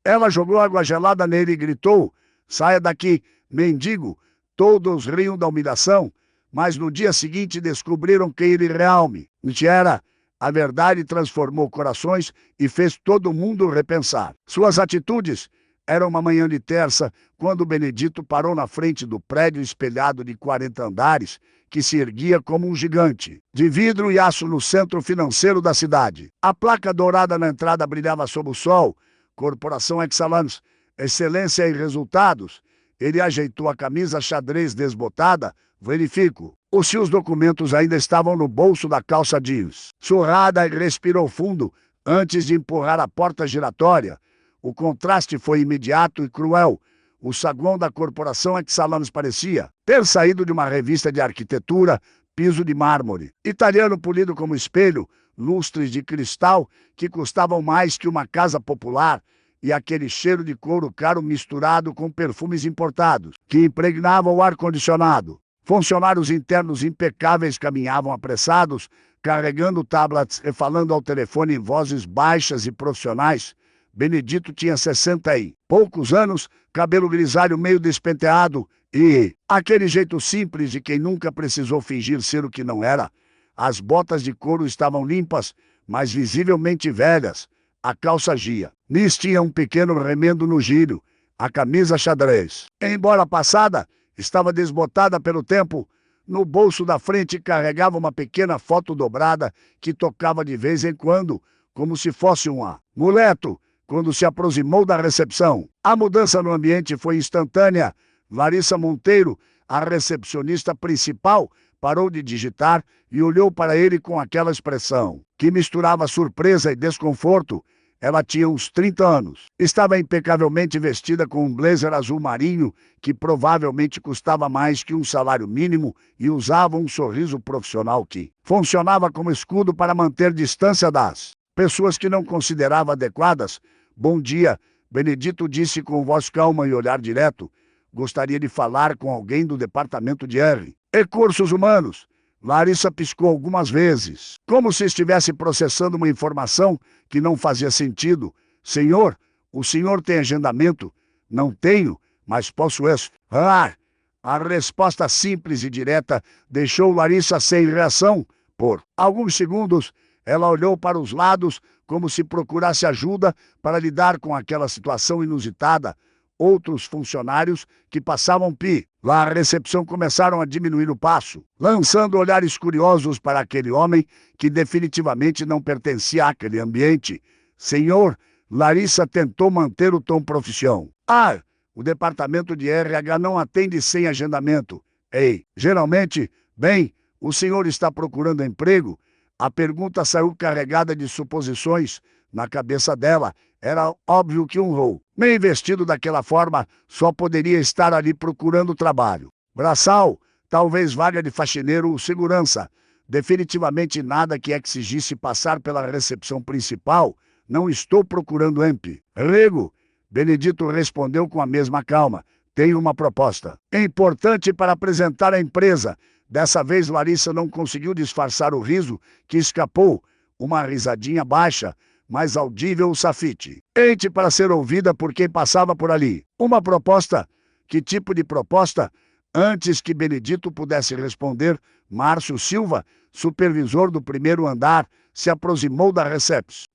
Ela jogou água gelada nele e gritou: "Saia daqui, mendigo!" Todos riam da humilhação, mas no dia seguinte descobriram quem ele realmente era. A verdade transformou corações e fez todo mundo repensar. Suas atitudes. Era uma manhã de terça, quando Benedito parou na frente do prédio espelhado de 40 andares, que se erguia como um gigante, de vidro e aço no centro financeiro da cidade. A placa dourada na entrada brilhava sob o sol. Corporação Excelance, excelência em resultados. Ele ajeitou a camisa xadrez desbotada. Verifico. Se os documentos ainda estavam no bolso da calça jeans. Surrada, ele respirou fundo antes de empurrar a porta giratória. O contraste foi imediato e cruel. O saguão da corporação Excelance parecia ter saído de uma revista de arquitetura, piso de mármore, italiano polido como espelho, lustres de cristal que custavam mais que uma casa popular, e aquele cheiro de couro caro misturado com perfumes importados, que impregnavam o ar-condicionado. Funcionários internos impecáveis caminhavam apressados, carregando tablets e falando ao telefone em vozes baixas e profissionais. Benedito tinha 60 e poucos anos, cabelo grisalho meio despenteado e aquele jeito simples de quem nunca precisou fingir ser o que não era. As botas de couro estavam limpas, mas visivelmente velhas. A calça gia. Nis tinha um pequeno remendo no gírio. A camisa xadrez, embora passada, estava desbotada pelo tempo. No bolso da frente carregava uma pequena foto dobrada que tocava de vez em quando, como se fosse um amuleto. Quando se aproximou da recepção, a mudança no ambiente foi instantânea. Larissa Monteiro, a recepcionista principal, parou de digitar e olhou para ele com aquela expressão que misturava surpresa e desconforto. Ela tinha uns 30 anos. Estava impecavelmente vestida com um blazer azul marinho que provavelmente custava mais que um salário mínimo e usava um sorriso profissional que funcionava como escudo para manter distância das pessoas que não considerava adequadas. "Bom dia", Benedito disse com voz calma e olhar direto. "Gostaria de falar com alguém do departamento de recursos humanos." Larissa piscou algumas vezes, como se estivesse processando uma informação que não fazia sentido. "Senhor, o senhor tem agendamento?" "Não tenho, mas posso esperar." A resposta simples e direta deixou Larissa sem reação. Por alguns segundos, ela olhou para os lados como se procurasse ajuda para lidar com aquela situação inusitada. Outros funcionários que passavam lá à recepção começaram a diminuir o passo, lançando olhares curiosos para aquele homem que definitivamente não pertencia àquele ambiente. "Senhor", Larissa tentou manter o tom profissional. O departamento de RH não atende sem agendamento." "Ei, geralmente, bem, o senhor está procurando emprego?" A pergunta saiu carregada de suposições. Na cabeça dela, era óbvio que um homem vestido daquela forma só poderia estar ali procurando trabalho. Braçal, talvez vaga de faxineiro ou segurança. Definitivamente nada que exigisse passar pela recepção principal. "Não estou procurando emprego." Benedito respondeu com a mesma calma. "Tenho uma proposta importante para apresentar à empresa." Dessa vez, Larissa não conseguiu disfarçar o riso que escapou. Uma risadinha baixa, mas audível o safite. Ente para ser ouvida por quem passava por ali. "Uma proposta? Que tipo de proposta?" Antes que Benedito pudesse responder, Márcio Silva, supervisor do primeiro andar, se aproximou da recepção.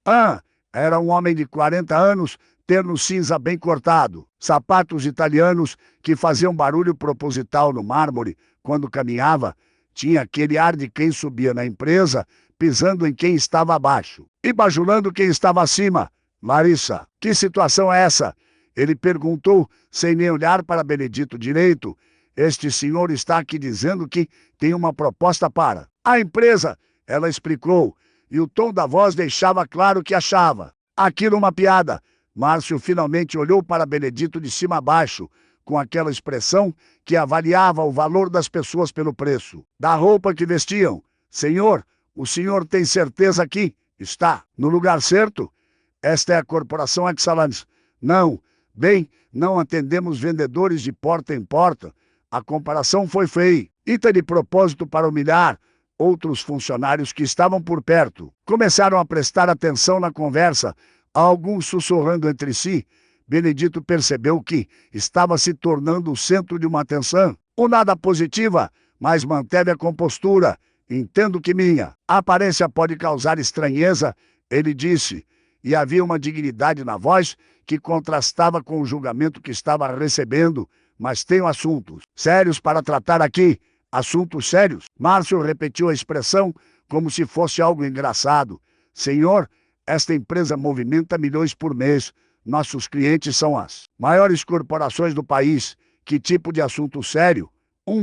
Era um homem de 40 anos, terno cinza bem cortado, sapatos italianos que faziam barulho proposital no mármore quando caminhava. Tinha aquele ar de quem subia na empresa, pisando em quem estava abaixo e bajulando quem estava acima. "Larissa, que situação é essa?" Ele perguntou, sem nem olhar para Benedito direito. "Este senhor está aqui dizendo que tem uma proposta para a empresa", ela explicou, e o tom da voz deixava claro que achava aquilo uma piada. Márcio finalmente olhou para Benedito de cima a baixo, com aquela expressão que avaliava o valor das pessoas pelo preço da roupa que vestiam. "Senhor, o senhor tem certeza que está no lugar certo? Esta é a Corporação Excelance." "Não. Bem, não atendemos vendedores de porta em porta." A comparação foi feita de propósito para humilhar. Outros funcionários que estavam por perto começaram a prestar atenção na conversa, alguns sussurrando entre si. Benedito percebeu que estava se tornando o centro de uma atenção, ou nada positiva, mas manteve a compostura. Entendo que minha aparência pode causar estranheza, ele disse, e havia uma dignidade na voz que contrastava com o julgamento que estava recebendo. Mas tenho assuntos sérios para tratar aqui. Assuntos sérios? Márcio repetiu a expressão como se fosse algo engraçado. Senhor, esta empresa movimenta milhões por mês. Nossos clientes são as maiores corporações do país. Que tipo de assunto sério?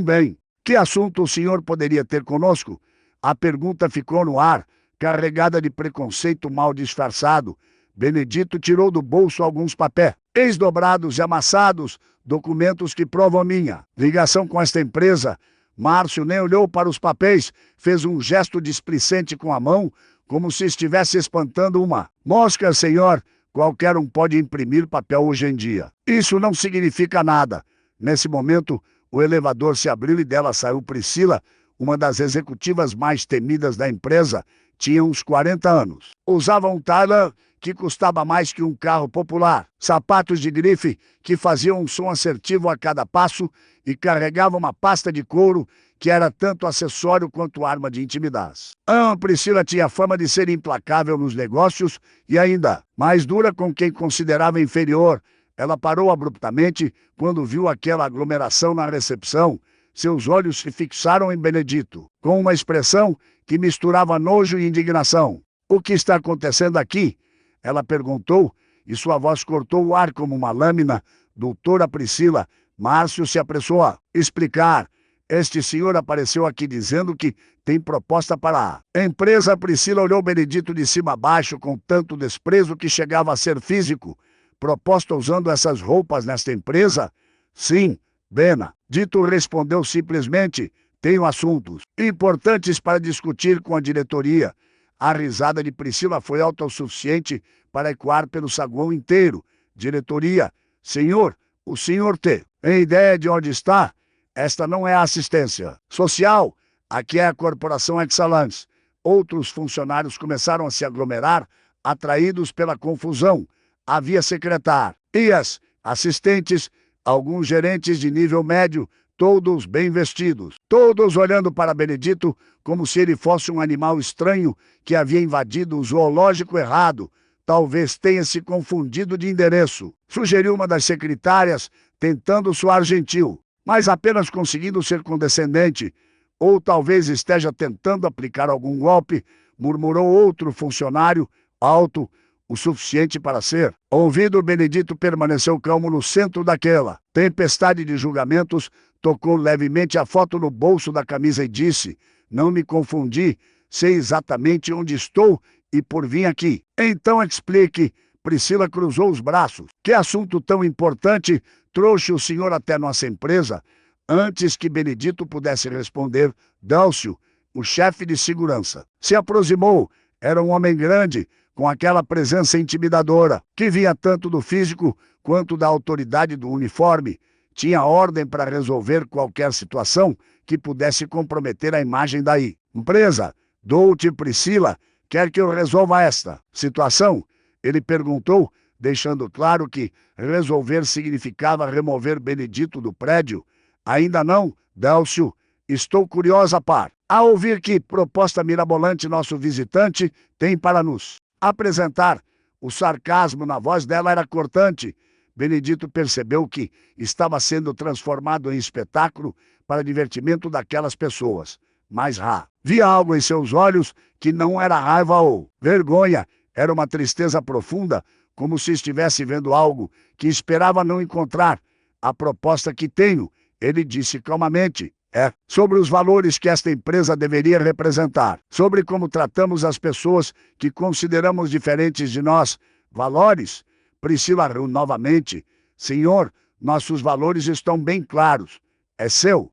Bem. Que assunto o senhor poderia ter conosco? A pergunta ficou no ar, carregada de preconceito mal disfarçado. Benedito tirou do bolso alguns papéis, desdobrados e amassados, documentos que provam minha ligação com esta empresa. Márcio nem olhou para os papéis, fez um gesto displicente com a mão, como se estivesse espantando uma mosca. Senhor, qualquer um pode imprimir papel hoje em dia. Isso não significa nada. Nesse momento, o elevador se abriu e dela saiu Priscila, uma das executivas mais temidas da empresa. Tinha uns 40 anos. Usava um Tyler que custava mais que um carro popular, sapatos de grife que faziam um som assertivo a cada passo e carregava uma pasta de couro que era tanto acessório quanto arma de intimidade. Priscila tinha fama de ser implacável nos negócios e ainda mais dura com quem considerava inferior. Ela parou abruptamente quando viu aquela aglomeração na recepção. Seus olhos se fixaram em Benedito, com uma expressão que misturava nojo e indignação. O que está acontecendo aqui? Ela perguntou, e sua voz cortou o ar como uma lâmina. Doutora Priscila, Márcio se apressou a explicar. Este senhor apareceu aqui dizendo que tem proposta para a empresa. Priscila olhou Benedito de cima a baixo com tanto desprezo que chegava a ser físico. Proposta usando essas roupas nesta empresa? Sim, Benedito respondeu simplesmente. Tenho assuntos importantes para discutir com a diretoria. A risada de Priscila foi alta o suficiente para ecoar pelo saguão inteiro. Diretoria, senhor, o senhor tem ideia de onde está? Esta não é a assistência social, aqui é a Corporação Excellence. Outros funcionários começaram a se aglomerar, atraídos pela confusão. Havia secretárias, assistentes, alguns gerentes de nível médio, todos bem vestidos, todos olhando para Benedito como se ele fosse um animal estranho que havia invadido o zoológico errado. Talvez tenha se confundido de endereço, sugeriu uma das secretárias, tentando soar gentil, mas apenas conseguindo ser condescendente. Ou talvez esteja tentando aplicar algum golpe, murmurou outro funcionário, alto o suficiente para ser ouvido. Benedito permaneceu calmo no centro daquela tempestade de julgamentos, tocou levemente a foto no bolso da camisa e disse, não me confundi, sei exatamente onde estou e por vir aqui. Então explique. Priscila cruzou os braços. Que assunto tão importante trouxe o senhor até nossa empresa? Antes que Benedito pudesse responder, Délcio, o chefe de segurança, se aproximou. Era um homem grande, com aquela presença intimidadora, que vinha tanto do físico quanto da autoridade do uniforme. Tinha ordem para resolver qualquer situação que pudesse comprometer a imagem da empresa. Dou-te, Priscila, quer que eu resolva esta situação? Ele perguntou, deixando claro que resolver significava remover Benedito do prédio. Ainda não, Délcio. Estou curiosa a ouvir que proposta mirabolante nosso visitante tem para nos apresentar. O sarcasmo na voz dela era cortante. Benedito percebeu que estava sendo transformado em espetáculo para divertimento daquelas pessoas. Mas via algo em seus olhos que não era raiva ou vergonha, era uma tristeza profunda, como se estivesse vendo algo que esperava não encontrar. A proposta que tenho, ele disse calmamente, é sobre os valores que esta empresa deveria representar, sobre como tratamos as pessoas que consideramos diferentes de nós. Valores? Priscila riu novamente. Senhor, nossos valores estão bem claros. É seu.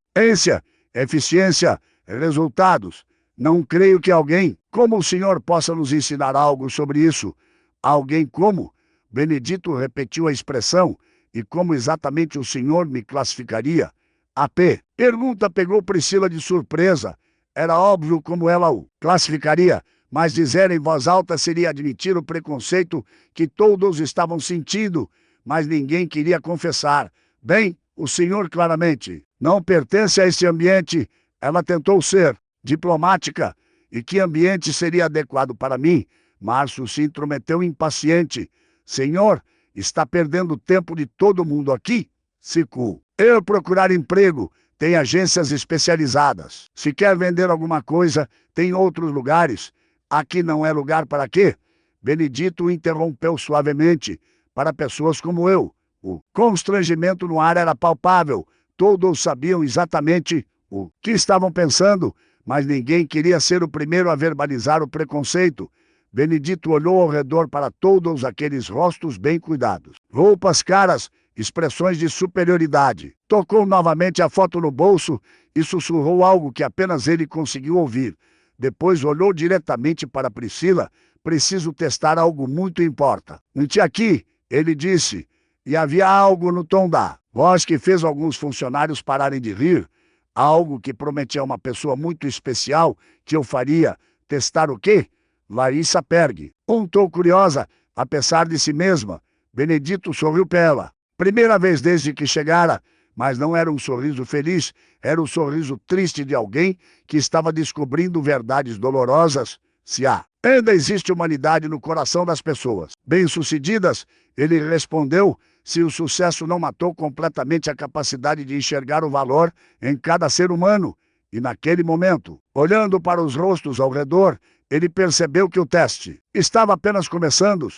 Eficiência, resultados. Não creio que alguém como o senhor possa nos ensinar algo sobre isso. Alguém como? Benedito repetiu a expressão. E como exatamente o senhor me classificaria? Pergunta pegou Priscila de surpresa. Era óbvio como ela o classificaria, mas dizer em voz alta seria admitir o preconceito que todos estavam sentindo. mas ninguém queria confessar. Bem, o senhor claramente não pertence a esse ambiente. Ela tentou ser diplomática. E que ambiente seria adequado para mim? Márcio se intrometeu impaciente. Senhor, está perdendo o tempo de todo mundo aqui? Sicu. Eu procurar emprego. Tem agências especializadas. Se quer vender alguma coisa, tem outros lugares. Aqui não é lugar para quê? Benedito o interrompeu suavemente. Para pessoas como eu. O constrangimento no ar era palpável. Todos sabiam exatamente o que estavam pensando, mas ninguém queria ser o primeiro a verbalizar o preconceito. Benedito olhou ao redor para todos aqueles rostos bem cuidados. Roupas caras, expressões de superioridade. Tocou novamente a foto no bolso e sussurrou algo que apenas ele conseguiu ouvir. Depois olhou diretamente para Priscila. Preciso testar algo muito importante aqui, ele disse. E havia algo no tom da voz que fez alguns funcionários pararem de rir. Algo que prometia a uma pessoa muito especial que eu faria. Testar o quê? Larissa Perg. Perguntou curiosa, apesar de si mesma. Benedito sorriu para ela. Primeira vez desde que chegara, mas não era um sorriso feliz, era o sorriso triste de alguém que estava descobrindo verdades dolorosas. Se há ainda existe humanidade no coração das pessoas bem-sucedidas, ele respondeu, se o sucesso não matou completamente a capacidade de enxergar o valor em cada ser humano. E naquele momento, olhando para os rostos ao redor, ele percebeu que o teste estava apenas começando.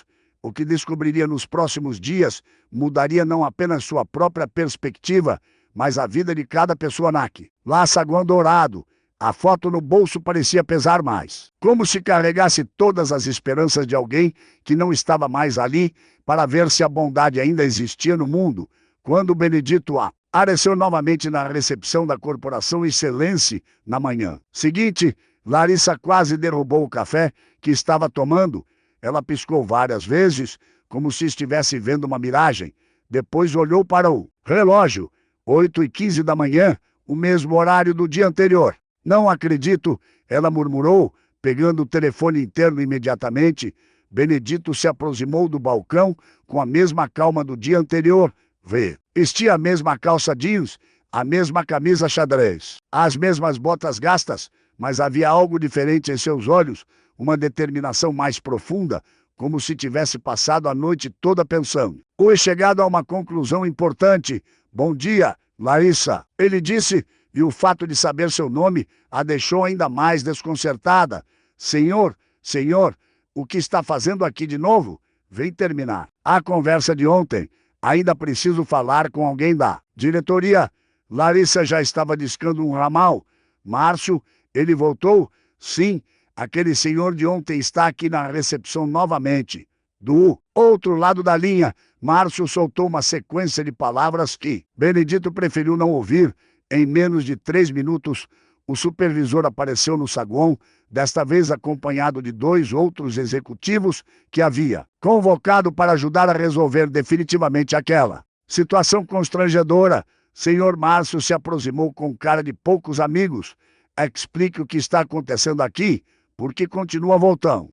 O que descobriria nos próximos dias mudaria não apenas sua própria perspectiva, mas a vida de cada pessoa naque. Lá saguão dourado. A foto no bolso parecia pesar mais. Como se carregasse todas as esperanças de alguém que não estava mais ali para ver se a bondade ainda existia no mundo. Quando Benedito apareceu novamente na recepção da Corporação Excelência na manhã seguinte, Larissa quase derrubou o café que estava tomando. Ela piscou várias vezes, como se estivesse vendo uma miragem. Depois olhou para o relógio. 8h15 da manhã, o mesmo horário do dia anterior. Não acredito, ela murmurou, pegando o telefone interno imediatamente. Benedito se aproximou do balcão com a mesma calma do dia anterior. Vestia a mesma calça jeans, a mesma camisa xadrez, as mesmas botas gastas, mas havia algo diferente em seus olhos, uma determinação mais profunda, como se tivesse passado a noite toda pensando. Ou chegado a uma conclusão importante. Bom dia, Larissa, ele disse, e o fato de saber seu nome a deixou ainda mais desconcertada. Senhor, o que está fazendo aqui de novo? Vem terminar a conversa de ontem. Ainda preciso falar com alguém da diretoria. Larissa já estava discando um ramal. Márcio, ele voltou? Sim, aquele senhor de ontem está aqui na recepção novamente. Do outro lado da linha, Márcio soltou uma sequência de palavras que Benedito preferiu não ouvir. Em menos de 3 minutos, o supervisor apareceu no saguão, desta vez acompanhado de 2 outros executivos que havia convocado para ajudar a resolver definitivamente aquela situação constrangedora. Senhor Márcio se aproximou com cara de poucos amigos. Explique o que está acontecendo aqui, porque continua voltando.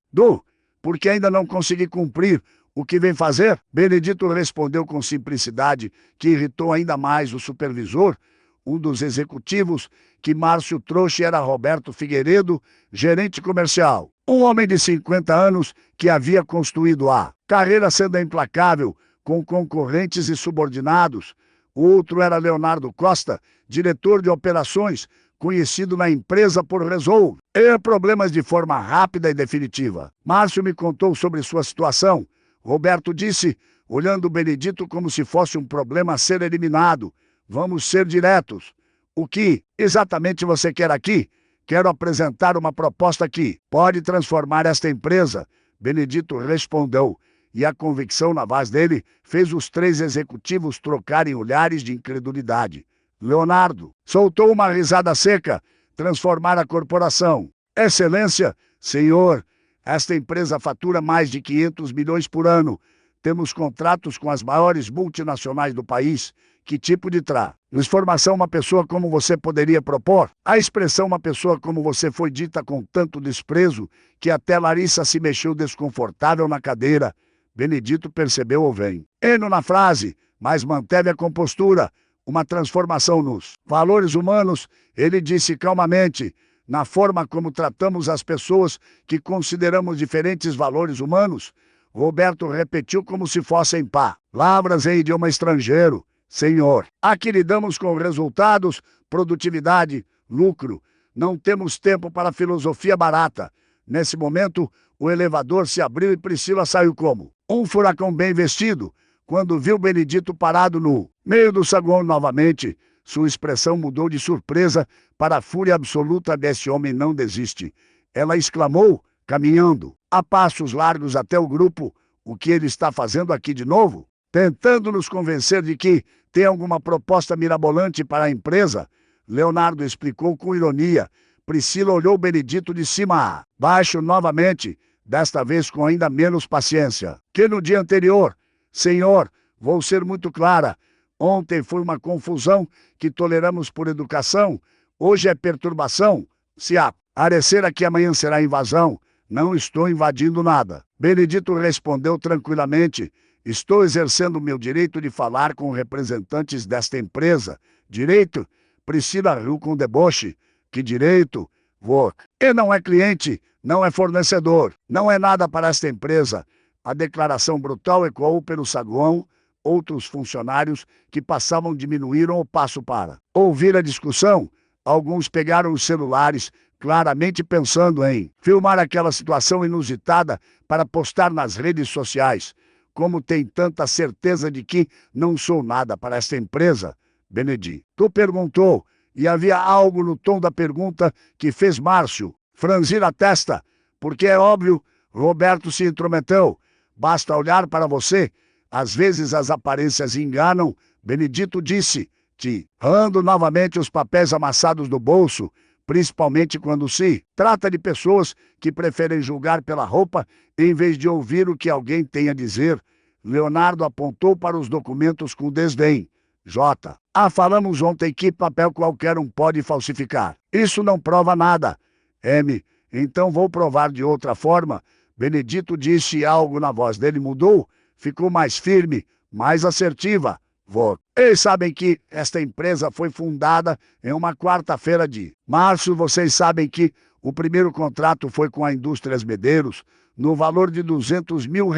Porque ainda não consegui cumprir o que vem fazer? Benedito respondeu com simplicidade, que irritou ainda mais o supervisor. Um dos executivos que Márcio trouxe era Roberto Figueiredo, gerente comercial. Um homem de 50 anos que havia construído a carreira sendo implacável, com concorrentes e subordinados. O outro era Leonardo Costa, diretor de operações, conhecido na empresa por resolver problemas de forma rápida e definitiva. Márcio me contou sobre sua situação. Roberto disse, olhando Benedito como se fosse um problema a ser eliminado. Vamos ser diretos. O que exatamente você quer aqui? Quero apresentar uma proposta que pode transformar esta empresa. Benedito respondeu, e a convicção na voz dele fez os 3 executivos trocarem olhares de incredulidade. Leonardo soltou uma risada seca. Transformar a corporação. Excelência, senhor, esta empresa fatura mais de 500 milhões por ano. Temos contratos com as maiores multinacionais do país. Que tipo de transformação uma pessoa como você poderia propor? A expressão uma pessoa como você foi dita com tanto desprezo que até Larissa se mexeu desconfortável na cadeira. Benedito percebeu o vem. Eno na frase, mas manteve a compostura. Uma transformação nos valores humanos, ele disse calmamente, na forma como tratamos as pessoas que consideramos diferentes valores humanos. Roberto repetiu como se fossem palavras em idioma estrangeiro. Senhor, aqui lidamos com resultados, produtividade, lucro. Não temos tempo para filosofia barata. Nesse momento, o elevador se abriu e Priscila saiu como um furacão bem vestido. Quando viu Benedito parado no meio do saguão novamente, sua expressão mudou de surpresa para a fúria absoluta desse homem não desiste. Ela exclamou, caminhando a passos largos até o grupo, o que ele está fazendo aqui de novo? Tentando nos convencer de que tem alguma proposta mirabolante para a empresa? Leonardo explicou com ironia. Priscila olhou Benedito de cima a baixo novamente, desta vez com ainda menos paciência que no dia anterior. Senhor, vou ser muito clara. Ontem foi uma confusão que toleramos por educação. Hoje é perturbação. Se aparecer aqui amanhã será invasão. Não estou invadindo nada. Benedito respondeu tranquilamente. Estou exercendo o meu direito de falar com representantes desta empresa. Direito? Priscila riu com deboche. Que direito? E não é cliente, não é fornecedor, não é nada para esta empresa. A declaração brutal ecoou pelo saguão. Outros funcionários que passavam diminuíram o passo para ouvir a discussão. Alguns pegaram os celulares, claramente pensando em filmar aquela situação inusitada para postar nas redes sociais. Como tem tanta certeza de que não sou nada para esta empresa? Benedito perguntou, e havia algo no tom da pergunta que fez Márcio franzir a testa, porque é óbvio, Roberto se intrometeu. Basta olhar para você. Às vezes as aparências enganam. Benedito disse, tirando novamente os papéis amassados do bolso, principalmente quando se trata de pessoas que preferem julgar pela roupa em vez de ouvir o que alguém tem a dizer. Leonardo apontou para os documentos com desdém. Falamos ontem que papel qualquer um pode falsificar. Isso não prova nada. Então vou provar de outra forma. Benedito disse e algo na voz dele mudou. Ficou mais firme, mais assertiva. Eles sabem que esta empresa foi fundada em uma quarta-feira de março. Vocês sabem que o primeiro contrato foi com a Indústrias Medeiros, no valor de R$200 mil.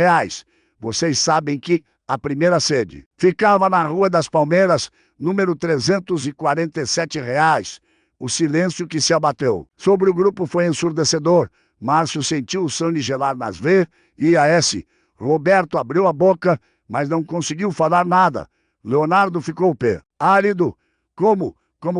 Vocês sabem que a primeira sede ficava na Rua das Palmeiras, número R$347. O silêncio que se abateu sobre o grupo foi ensurdecedor. Márcio sentiu o sangue gelar nas veias. Roberto abriu a boca, mas não conseguiu falar nada. Leonardo ficou árido. Como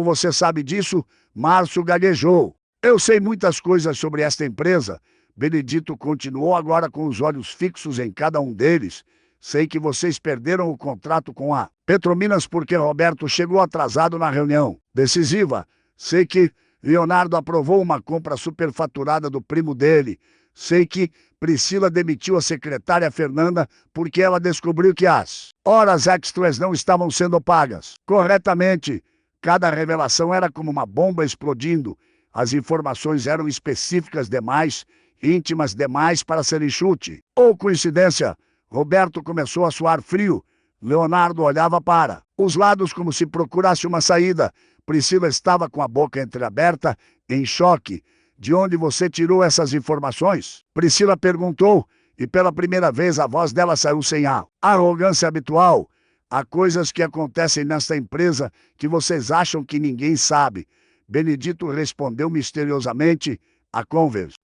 você sabe disso? Márcio gaguejou. Eu sei muitas coisas sobre esta empresa. Benedito continuou agora com os olhos fixos em cada um deles. Sei que vocês perderam o contrato com a Petrominas porque Roberto chegou atrasado na reunião decisiva. Sei que Leonardo aprovou uma compra superfaturada do primo dele. Sei que Priscila demitiu a secretária Fernanda porque ela descobriu que as horas extras não estavam sendo pagas corretamente. Cada revelação era como uma bomba explodindo. As informações eram específicas demais, íntimas demais para serem chute ou coincidência. Roberto começou a suar frio. Leonardo olhava para os lados como se procurasse uma saída. Priscila estava com a boca entreaberta, em choque. De onde você tirou essas informações? Priscila perguntou, e pela primeira vez a voz dela saiu sem a arrogância habitual. Há coisas que acontecem nesta empresa que vocês acham que ninguém sabe. Benedito respondeu misteriosamente,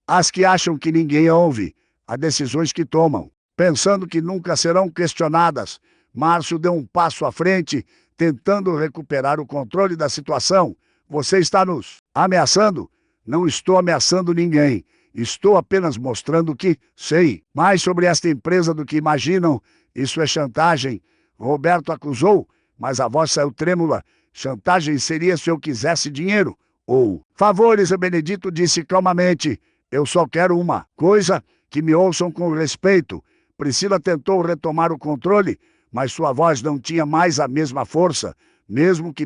as que acham que ninguém ouve, há decisões que tomam, pensando que nunca serão questionadas. Márcio deu um passo à frente, tentando recuperar o controle da situação. Você está nos ameaçando? Não estou ameaçando ninguém. Estou apenas mostrando que sei mais sobre esta empresa do que imaginam. Isso é chantagem. Roberto acusou, mas a voz saiu trêmula. Chantagem seria se eu quisesse dinheiro. Ou favores, Benedito disse calmamente. Eu só quero uma coisa, que me ouçam com respeito. Priscila tentou retomar o controle, mas sua voz não tinha mais a mesma força. Mesmo que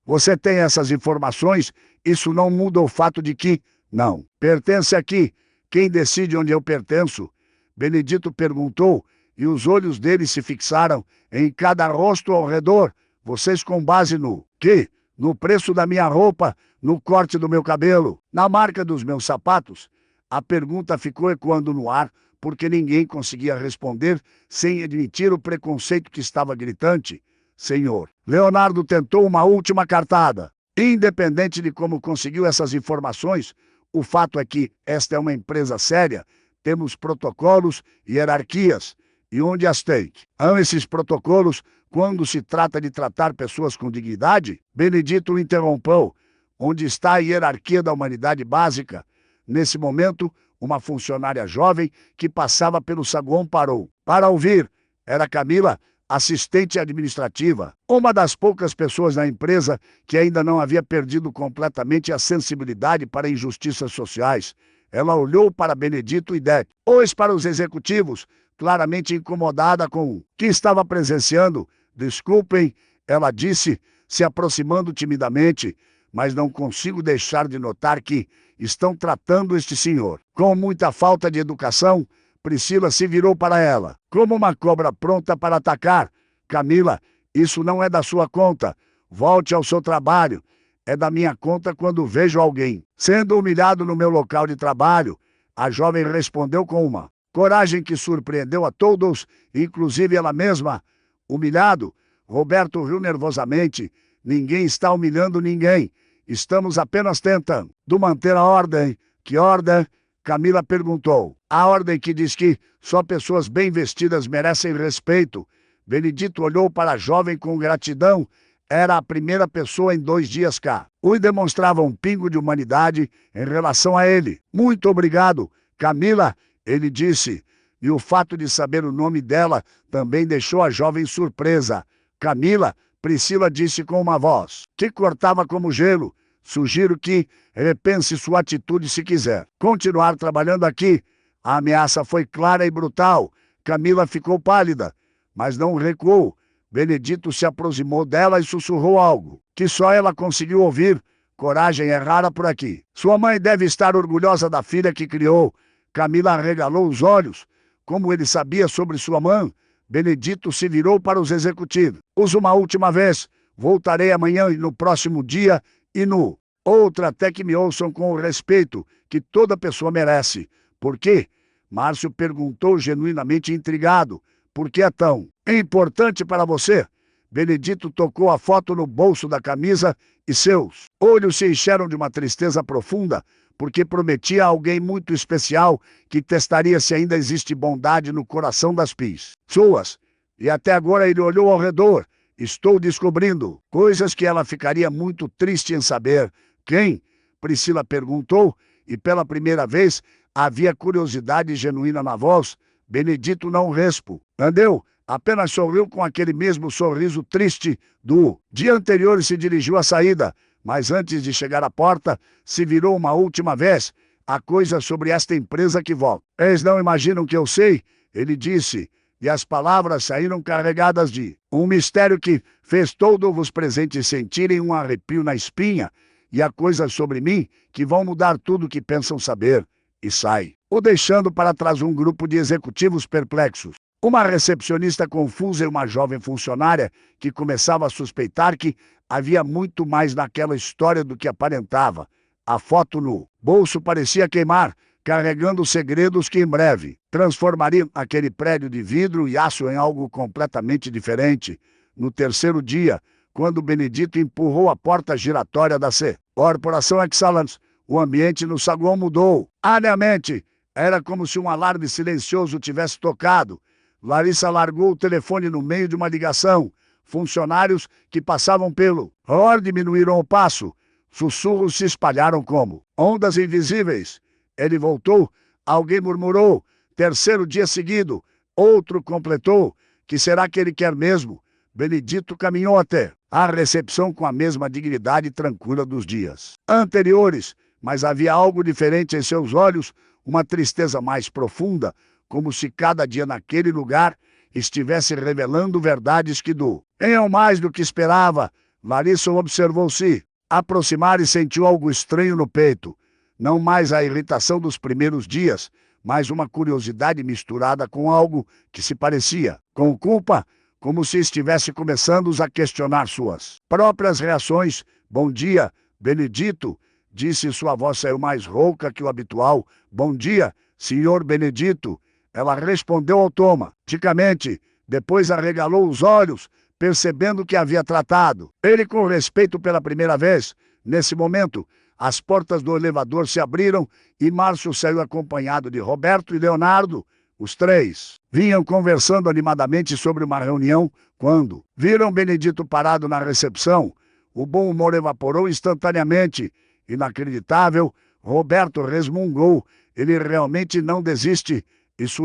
você tenha essas informações, isso não muda o fato de que não pertence aqui. Quem decide onde eu pertenço? Benedito perguntou, e os olhos dele se fixaram em cada rosto ao redor. Vocês com base no quê? No preço da minha roupa, no corte do meu cabelo, na marca dos meus sapatos? A pergunta ficou ecoando no ar, porque ninguém conseguia responder sem admitir o preconceito que estava gritante. Senhor, Leonardo tentou uma última cartada. Independente de como conseguiu essas informações, o fato é que esta é uma empresa séria, temos protocolos e hierarquias. E onde as tem? Há esses protocolos quando se trata de tratar pessoas com dignidade? Benedito o interrompeu. Onde está a hierarquia da humanidade básica? Nesse momento, uma funcionária jovem que passava pelo saguão parou. Para ouvir, era Camila, assistente administrativa, uma das poucas pessoas na empresa que ainda não havia perdido completamente a sensibilidade para injustiças sociais. Ela olhou para Benedito e depois para os executivos, claramente incomodada com o que estava presenciando. Desculpem, ela disse, se aproximando timidamente, mas não consigo deixar de notar que estão tratando este senhor com muita falta de educação. Priscila se virou para ela, como uma cobra pronta para atacar. Camila, isso não é da sua conta. Volte ao seu trabalho. É da minha conta quando vejo alguém sendo humilhado no meu local de trabalho. A jovem respondeu com uma coragem que surpreendeu a todos, inclusive ela mesma. Humilhado? Roberto riu nervosamente. Ninguém está humilhando ninguém. Estamos apenas tentando manter a ordem. Que ordem? Camila perguntou. A ordem que diz que só pessoas bem vestidas merecem respeito. Benedito olhou para a jovem com gratidão. Era a primeira pessoa em 2 dias cá. O demonstrava um pingo de humanidade em relação a ele. Muito obrigado, Camila, ele disse. E o fato de saber o nome dela também deixou a jovem surpresa. Camila, Priscila disse com uma voz que cortava como gelo. Sugiro que repense sua atitude se quiser continuar trabalhando aqui. A ameaça foi clara e brutal. Camila ficou pálida, mas não recuou. Benedito se aproximou dela e sussurrou algo que só ela conseguiu ouvir. Coragem é rara por aqui. Sua mãe deve estar orgulhosa da filha que criou. Camila arregalou os olhos. Como ele sabia sobre sua mãe? Benedito se virou para os executivos. Usa uma última vez. Voltarei amanhã e no próximo dia e no outra até que me ouçam com o respeito que toda pessoa merece. Por quê? Márcio perguntou genuinamente intrigado. Por que é tão importante para você? Benedito tocou a foto no bolso da camisa e seus olhos se encheram de uma tristeza profunda, porque prometia a alguém muito especial que testaria se ainda existe bondade no coração das pessoas. E até agora ele olhou ao redor. Estou descobrindo coisas que ela ficaria muito triste em saber. Quem? Priscila perguntou, e pela primeira vez havia curiosidade genuína na voz. Benedito não respondeu, apenas sorriu com aquele mesmo sorriso triste do dia anterior e se dirigiu à saída. Mas antes de chegar à porta, se virou uma última vez. Há coisas sobre esta empresa que voltam. Eles não imaginam que eu sei, ele disse. E as palavras saíram carregadas de um mistério que fez todos os presentes sentirem um arrepio na espinha. E há coisas sobre mim que vão mudar tudo o que pensam saber. E sai, o deixando para trás um grupo de executivos perplexos. Uma recepcionista confusa e uma jovem funcionária que começava a suspeitar que havia muito mais naquela história do que aparentava. A foto no bolso parecia queimar, carregando segredos que em breve transformariam aquele prédio de vidro e aço em algo completamente diferente. No terceiro dia, quando Benedito empurrou a porta giratória da Corporação Excellence, o ambiente no saguão mudou. Aneamente, era como se um alarme silencioso tivesse tocado. Larissa largou o telefone no meio de uma ligação. Funcionários que passavam pelo hall diminuíram o passo. Sussurros se espalharam como ondas invisíveis. Ele voltou. Alguém murmurou. Terceiro dia seguido. Outro completou. Que será que ele quer mesmo? Benedito caminhou até a recepção com a mesma dignidade tranquila dos dias anteriores, mas havia algo diferente em seus olhos, uma tristeza mais profunda, como se cada dia naquele lugar estivesse revelando verdades que doíam mais do que esperava. Larissa observou-se aproximar e sentiu algo estranho no peito. Não mais a irritação dos primeiros dias, mas uma curiosidade misturada com algo que se parecia com culpa, como se estivesse começando a questionar suas próprias reações. Bom dia, Benedito, disse. Sua voz saiu mais rouca que o habitual. Bom dia, senhor Benedito. Ela respondeu automaticamente, depois arregalou os olhos, percebendo que havia tratado ele com respeito pela primeira vez. Nesse momento, as portas do elevador se abriram e Márcio saiu acompanhado de Roberto e Leonardo. Os três vinham conversando animadamente sobre uma reunião quando viram Benedito parado na recepção. O bom humor evaporou instantaneamente. Inacreditável, Roberto resmungou. Ele realmente não desiste. Isso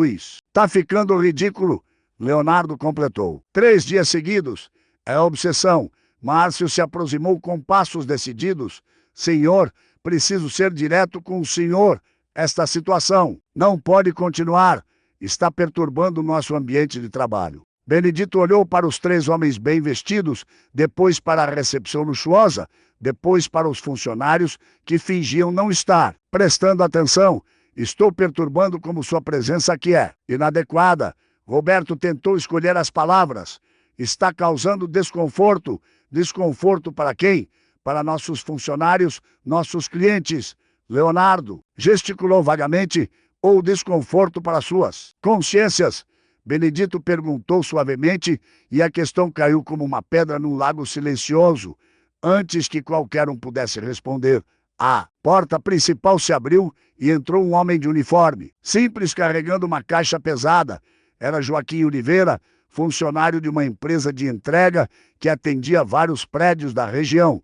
tá ficando ridículo, Leonardo completou. 3 dias seguidos. É obsessão. Márcio se aproximou com passos decididos. Senhor, preciso ser direto com o senhor. Esta situação não pode continuar. Está perturbando o nosso ambiente de trabalho. Benedito olhou para os 3 homens bem vestidos, depois para a recepção luxuosa, depois para os funcionários que fingiam não estar prestando atenção. Estou perturbando como sua presença aqui é inadequada. Roberto tentou escolher as palavras. Está causando desconforto. Desconforto para quem? Para nossos funcionários, nossos clientes. Leonardo gesticulou vagamente. Ou desconforto para suas consciências? Benedito perguntou suavemente e a questão caiu como uma pedra num lago silencioso. Antes que qualquer um pudesse responder, a porta principal se abriu e entrou um homem de uniforme, simples, carregando uma caixa pesada. Era Joaquim Oliveira, funcionário de uma empresa de entrega que atendia vários prédios da região.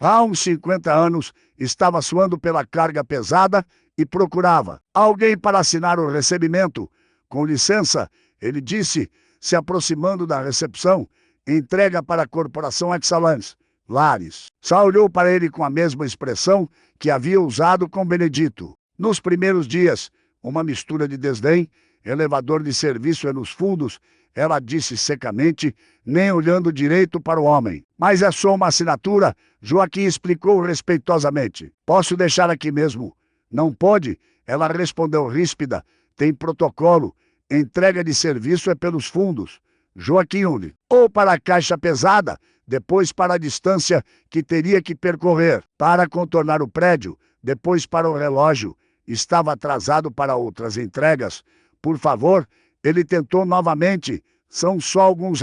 Há uns 50 anos, estava suando pela carga pesada e procurava alguém para assinar o recebimento. Com licença, ele disse, se aproximando da recepção. Entrega para a Corporação Excellence. Lares só olhou para ele com a mesma expressão que havia usado com Benedito. Nos primeiros dias, uma mistura de desdém. Elevador de serviço é nos fundos, ela disse secamente, nem olhando direito para o homem. Mas é só uma assinatura, Joaquim explicou respeitosamente. Posso deixar aqui mesmo? Não pode, ela respondeu ríspida. Tem protocolo. Entrega de serviço é pelos fundos. Joaquim ou para a caixa pesada, depois para a distância que teria que percorrer para contornar o prédio, depois para o relógio. Estava atrasado para outras entregas. Por favor, ele tentou novamente. São só alguns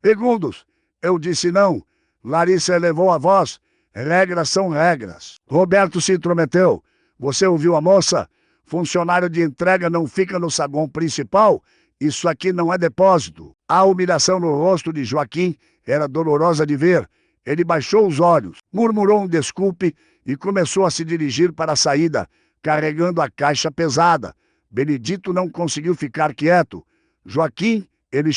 segundos. Eu disse não. Larissa elevou a voz. Regras são regras. Roberto se intrometeu. Você ouviu a moça? Funcionário de entrega não fica no saguão principal? Isso aqui não é depósito. A humilhação no rosto de Joaquim era dolorosa de ver. Ele baixou os olhos, murmurou um desculpe e começou a se dirigir para a saída, carregando a caixa pesada. Benedito não conseguiu ficar quieto. Joaquim, ele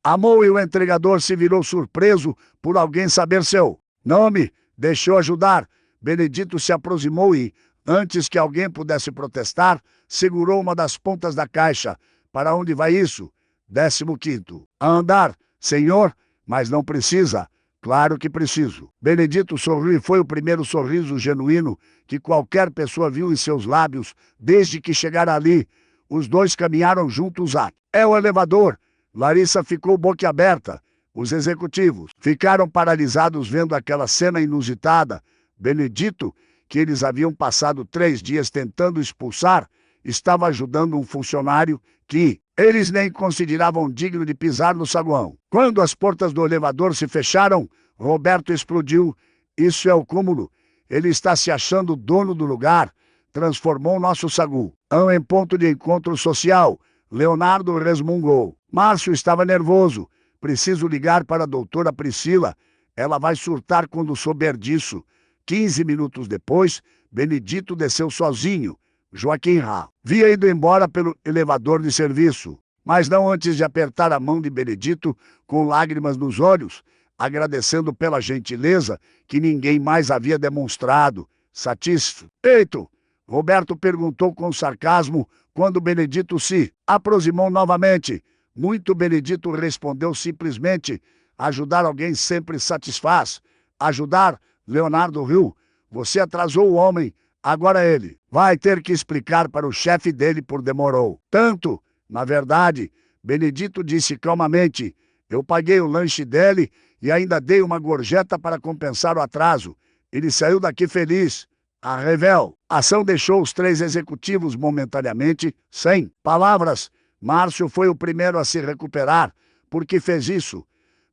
amou e o entregador se virou surpreso por alguém saber seu nome. Deixou ajudar. Benedito se aproximou e, antes que alguém pudesse protestar, segurou uma das pontas da caixa. Para onde vai isso? 15º. A andar, senhor, mas não precisa. Claro que preciso. Benedito sorriu e foi o primeiro sorriso genuíno que qualquer pessoa viu em seus lábios desde que chegara ali. Os dois caminharam juntos é o elevador. Larissa ficou boquiaberta. Os executivos ficaram paralisados vendo aquela cena inusitada. Benedito, que eles haviam passado 3 dias tentando expulsar, estava ajudando um funcionário que eles nem consideravam digno de pisar no saguão. Quando as portas do elevador se fecharam, Roberto explodiu. Isso é o cúmulo. Ele está se achando dono do lugar. Transformou nosso saguão em ponto de encontro social. Leonardo resmungou. Márcio estava nervoso. Preciso ligar para a doutora Priscila. Ela vai surtar quando souber disso. 15 minutos depois, Benedito desceu sozinho. Joaquim havia ido embora pelo elevador de serviço, mas não antes de apertar a mão de Benedito com lágrimas nos olhos, agradecendo pela gentileza que ninguém mais havia demonstrado. Satisfeito? Roberto perguntou com sarcasmo quando Benedito se aproximou novamente. Muito. Benedito respondeu simplesmente. Ajudar alguém sempre satisfaz. Ajudar? Leonardo riu. Você atrasou o homem Agora ele vai ter que explicar para o chefe dele por demorou tanto. Na verdade, Benedito disse calmamente, eu paguei o lanche dele e ainda dei uma gorjeta para compensar o atraso. Ele saiu daqui feliz. A revel. A ação deixou os três executivos momentaneamente sem palavras. Márcio foi o primeiro a se recuperar. Por que fez isso?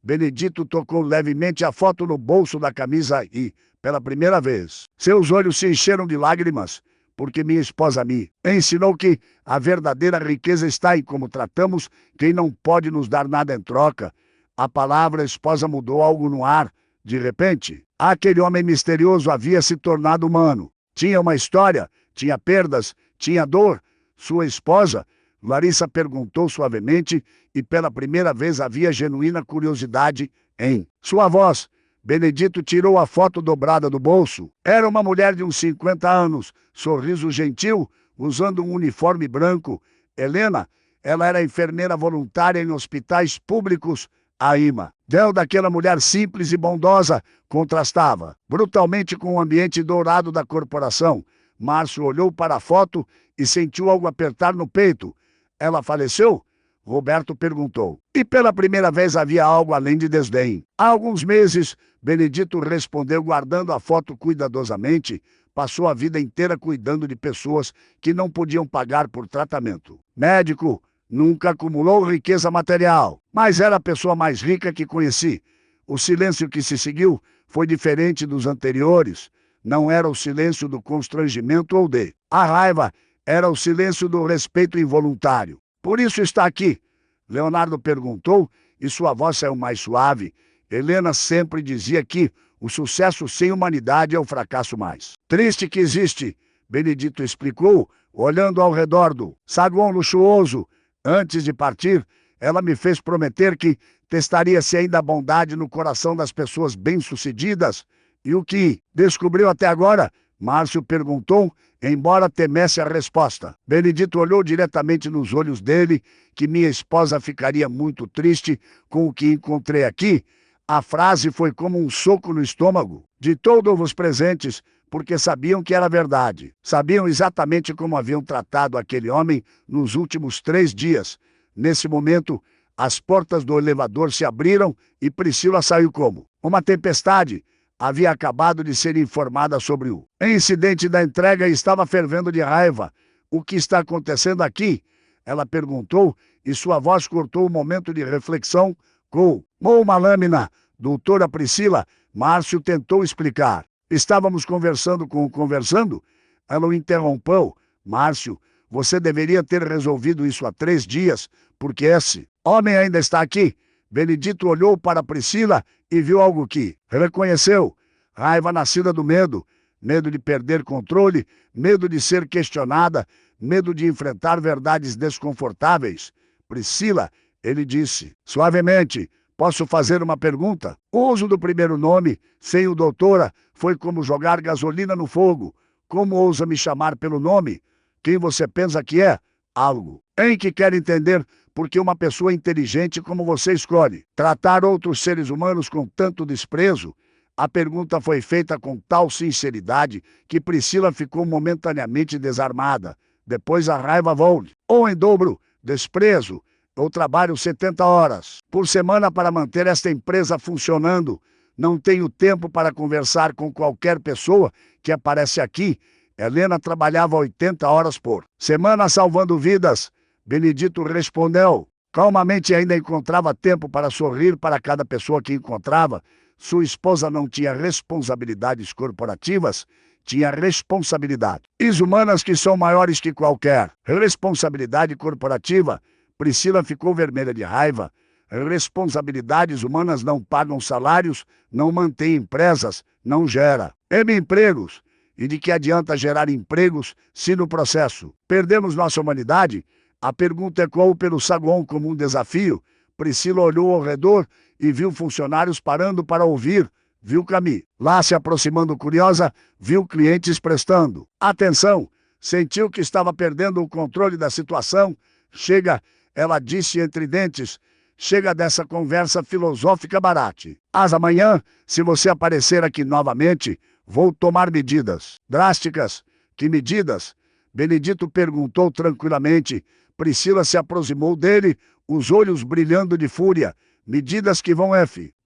Benedito tocou levemente a foto no bolso da camisa e, pela primeira vez, seus olhos se encheram de lágrimas, porque minha esposa me ensinou que a verdadeira riqueza está em como tratamos quem não pode nos dar nada em troca. A palavra esposa mudou algo no ar. De repente, aquele homem misterioso havia se tornado humano. Tinha uma história, tinha perdas, tinha dor. Sua esposa, Larissa perguntou suavemente, e pela primeira vez havia genuína curiosidade em sua voz. Benedito tirou a foto dobrada do bolso. Era uma mulher de uns 50 anos, sorriso gentil, usando um uniforme branco. Helena, ela era enfermeira voluntária em hospitais públicos. A imagem daquela mulher simples e bondosa contrastava brutalmente com o ambiente dourado da corporação. Márcio olhou para a foto e sentiu algo apertar no peito. Ela faleceu? Roberto perguntou. E pela primeira vez havia algo além de desdém. Há alguns meses, Benedito respondeu guardando a foto cuidadosamente. Passou a vida inteira cuidando de pessoas que não podiam pagar por tratamento médico. Nunca acumulou riqueza material, mas era a pessoa mais rica que conheci. O silêncio que se seguiu foi diferente dos anteriores. Não era o silêncio do constrangimento ou a raiva, era o silêncio do respeito involuntário. Por isso está aqui? Leonardo perguntou, e sua voz saiu mais suave. Helena sempre dizia que o sucesso sem humanidade é o fracasso mais triste que existe. Benedito explicou, olhando ao redor do saguão luxuoso. Antes de partir, ela me fez prometer que testaria se ainda há bondade no coração das pessoas bem-sucedidas. E o que descobriu até agora? Márcio perguntou, embora temesse a resposta. Benedito olhou diretamente nos olhos dele, que minha esposa ficaria muito triste com o que encontrei aqui. A frase foi como um soco no estômago de todos os presentes, porque sabiam que era verdade. Sabiam exatamente como haviam tratado aquele homem nos últimos 3 dias. Nesse momento, as portas do elevador se abriram e Priscila saiu como uma tempestade. Havia acabado de ser informada sobre o incidente da entrega e estava fervendo de raiva. O que está acontecendo aqui? Ela perguntou e sua voz cortou um momento de reflexão com uma lâmina. Doutora Priscila, Márcio tentou explicar. Estávamos conversando com o conversando? Ela o interrompeu. Márcio, você deveria ter resolvido isso há 3 dias, porque esse homem ainda está aqui. Benedito olhou para Priscila e viu algo que reconheceu. Raiva nascida do medo. Medo de perder controle, medo de ser questionada, medo de enfrentar verdades desconfortáveis. Priscila, ele disse, suavemente, posso fazer uma pergunta? O uso do primeiro nome, sem o doutora, foi como jogar gasolina no fogo. Como ousa me chamar pelo nome? Quem você pensa que é? Algo em que quer entender porque uma pessoa inteligente como você escolhe tratar outros seres humanos com tanto desprezo? A pergunta foi feita com tal sinceridade que Priscila ficou momentaneamente desarmada. Depois a raiva voltou. Ou em dobro, desprezo. Eu trabalho 70 horas por semana para manter esta empresa funcionando. Não tenho tempo para conversar com qualquer pessoa que aparece aqui. Helena trabalhava 80 horas por semana salvando vidas. Benedito respondeu. Calmamente ainda encontrava tempo para sorrir para cada pessoa que encontrava. Sua esposa não tinha responsabilidades corporativas, tinha responsabilidades humanas que são maiores que qualquer responsabilidade corporativa. Priscila ficou vermelha de raiva. Responsabilidades humanas não pagam salários, não mantêm empresas, não gera empregos. E de que adianta gerar empregos se no processo perdemos nossa humanidade? A pergunta ecoou pelo saguão como um desafio. Priscila olhou ao redor e viu funcionários parando para ouvir. Viu Camille lá se aproximando curiosa, viu clientes prestando atenção. Sentiu que estava perdendo o controle da situação. Chega, ela disse entre dentes, chega dessa conversa filosófica barata. Amanhã, se você aparecer aqui novamente, vou tomar medidas drásticas. Que medidas? Benedito perguntou tranquilamente. Priscila se aproximou dele, os olhos brilhando de fúria. Medidas que vão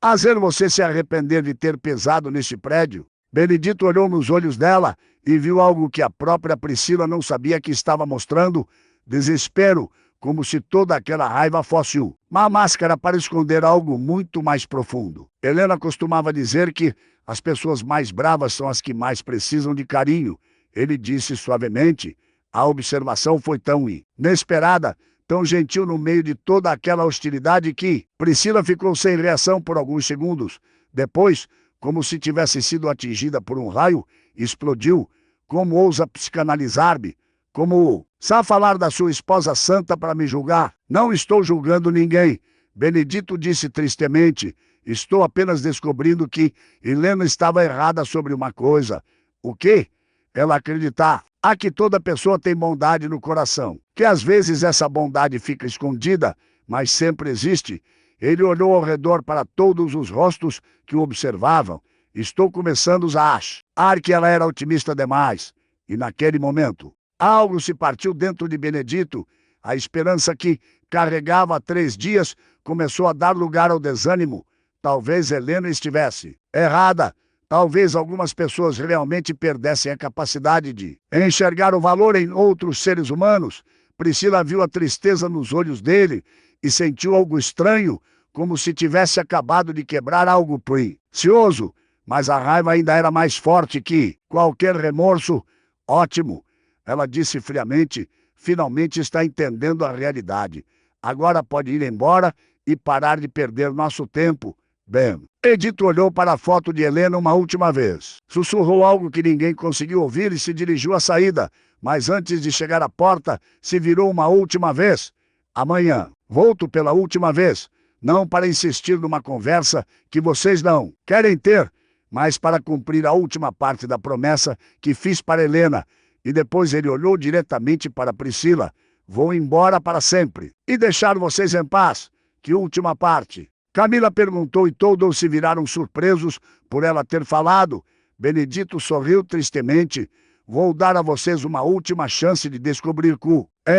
fazer você se arrepender de ter pesado neste prédio. Benedito olhou nos olhos dela e viu algo que a própria Priscila não sabia que estava mostrando: desespero, como se toda aquela raiva fosse uma máscara para esconder algo muito mais profundo. Helena costumava dizer que as pessoas mais bravas são as que mais precisam de carinho. Ele disse suavemente. A observação foi tão inesperada, tão gentil no meio de toda aquela hostilidade que Priscila ficou sem reação por alguns segundos. Depois, como se tivesse sido atingida por um raio, explodiu. Como ousa psicanalizar-me? Como sabe falar da sua esposa santa para me julgar? Não estou julgando ninguém. Benedito disse tristemente. Estou apenas descobrindo que Helena estava errada sobre uma coisa. O quê? Ela acreditar que toda pessoa tem bondade no coração. Que às vezes essa bondade fica escondida, mas sempre existe. Ele olhou ao redor para todos os rostos que o observavam. Estou começando a achar que ela era otimista demais. E naquele momento, algo se partiu dentro de Benedito. A esperança que carregava há 3 dias começou a dar lugar ao desânimo. Talvez Helena estivesse errada. Talvez algumas pessoas realmente perdessem a capacidade de enxergar o valor em outros seres humanos. Priscila viu a tristeza nos olhos dele e sentiu algo estranho, como se tivesse acabado de quebrar algo precioso. Mas a raiva ainda era mais forte que qualquer remorso. Ótimo, ela disse friamente. Finalmente está entendendo a realidade. Agora pode ir embora e parar de perder nosso tempo. Bem, Benedito olhou para a foto de Helena uma última vez. Sussurrou algo que ninguém conseguiu ouvir e se dirigiu à saída. Mas antes de chegar à porta, se virou uma última vez. Amanhã, volto pela última vez. Não para insistir numa conversa que vocês não querem ter, mas para cumprir a última parte da promessa que fiz para Helena. E depois ele olhou diretamente para Priscila. Vou embora para sempre e deixar vocês em paz. Que última parte? Camila perguntou e todos se viraram surpresos por ela ter falado. Benedito sorriu tristemente. Vou dar a vocês uma última chance de descobrir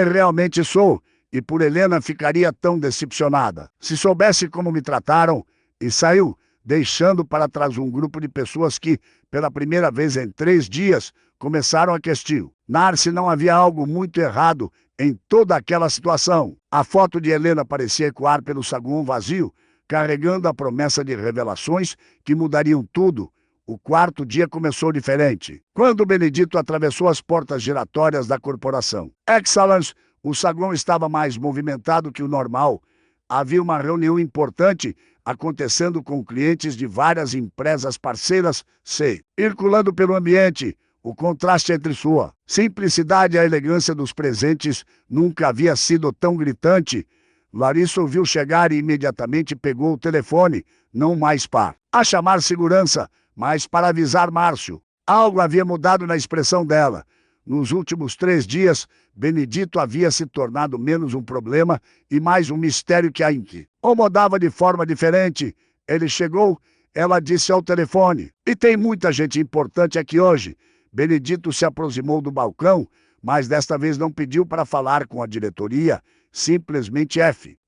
realmente sou, e por Helena ficaria tão decepcionada se soubesse como me trataram. E saiu, deixando para trás um grupo de pessoas que, pela primeira vez em 3 dias, começaram a questionar se não havia algo muito errado em toda aquela situação. A foto de Helena parecia ecoar pelo saguão vazio, carregando a promessa de revelações que mudariam tudo. O 4º dia começou diferente. Quando Benedito atravessou as portas giratórias da corporação Excellence, o saguão estava mais movimentado que o normal. Havia uma reunião importante acontecendo com clientes de várias empresas parceiras, circulando pelo ambiente. O contraste entre sua simplicidade e a elegância dos presentes nunca havia sido tão gritante. Larissa ouviu chegar e imediatamente pegou o telefone, não mais para chamar segurança, mas para avisar Márcio. Algo havia mudado na expressão dela. Nos últimos 3 dias, Benedito havia se tornado menos um problema e mais um mistério que a incomodava de forma diferente. Ele chegou, ela disse ao telefone. E tem muita gente importante aqui hoje. Benedito se aproximou do balcão, mas desta vez não pediu para falar com a diretoria. Simplesmente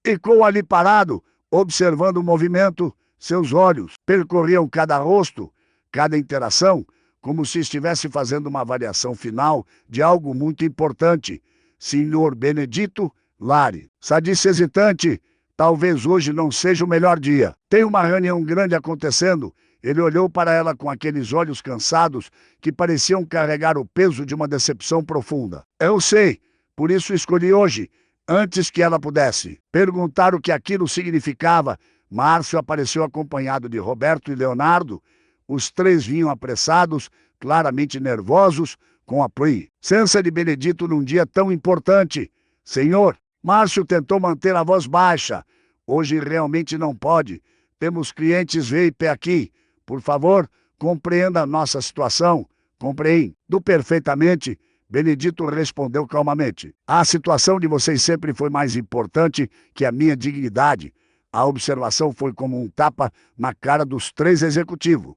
ficou ali parado, observando o movimento. Seus olhos percorriam cada rosto, cada interação, como se estivesse fazendo uma avaliação final de algo muito importante. Senhor Benedito, Lari, disse hesitante. Talvez hoje não seja o melhor dia. Tem uma reunião grande acontecendo. Ele olhou para ela com aqueles olhos cansados que pareciam carregar o peso de uma decepção profunda. Eu sei, por isso escolhi hoje. Antes que ela pudesse perguntar o que aquilo significava, Márcio apareceu acompanhado de Roberto e Leonardo. Os 3 vinham apressados, claramente nervosos, com a presença de Benedito num dia tão importante. Senhor, Márcio tentou manter a voz baixa. Hoje realmente não pode. Temos clientes VIP aqui. Por favor, compreenda a nossa situação. Compreendo perfeitamente. Benedito respondeu calmamente. A situação de vocês sempre foi mais importante que a minha dignidade. A observação foi como um tapa na cara dos 3 executivos.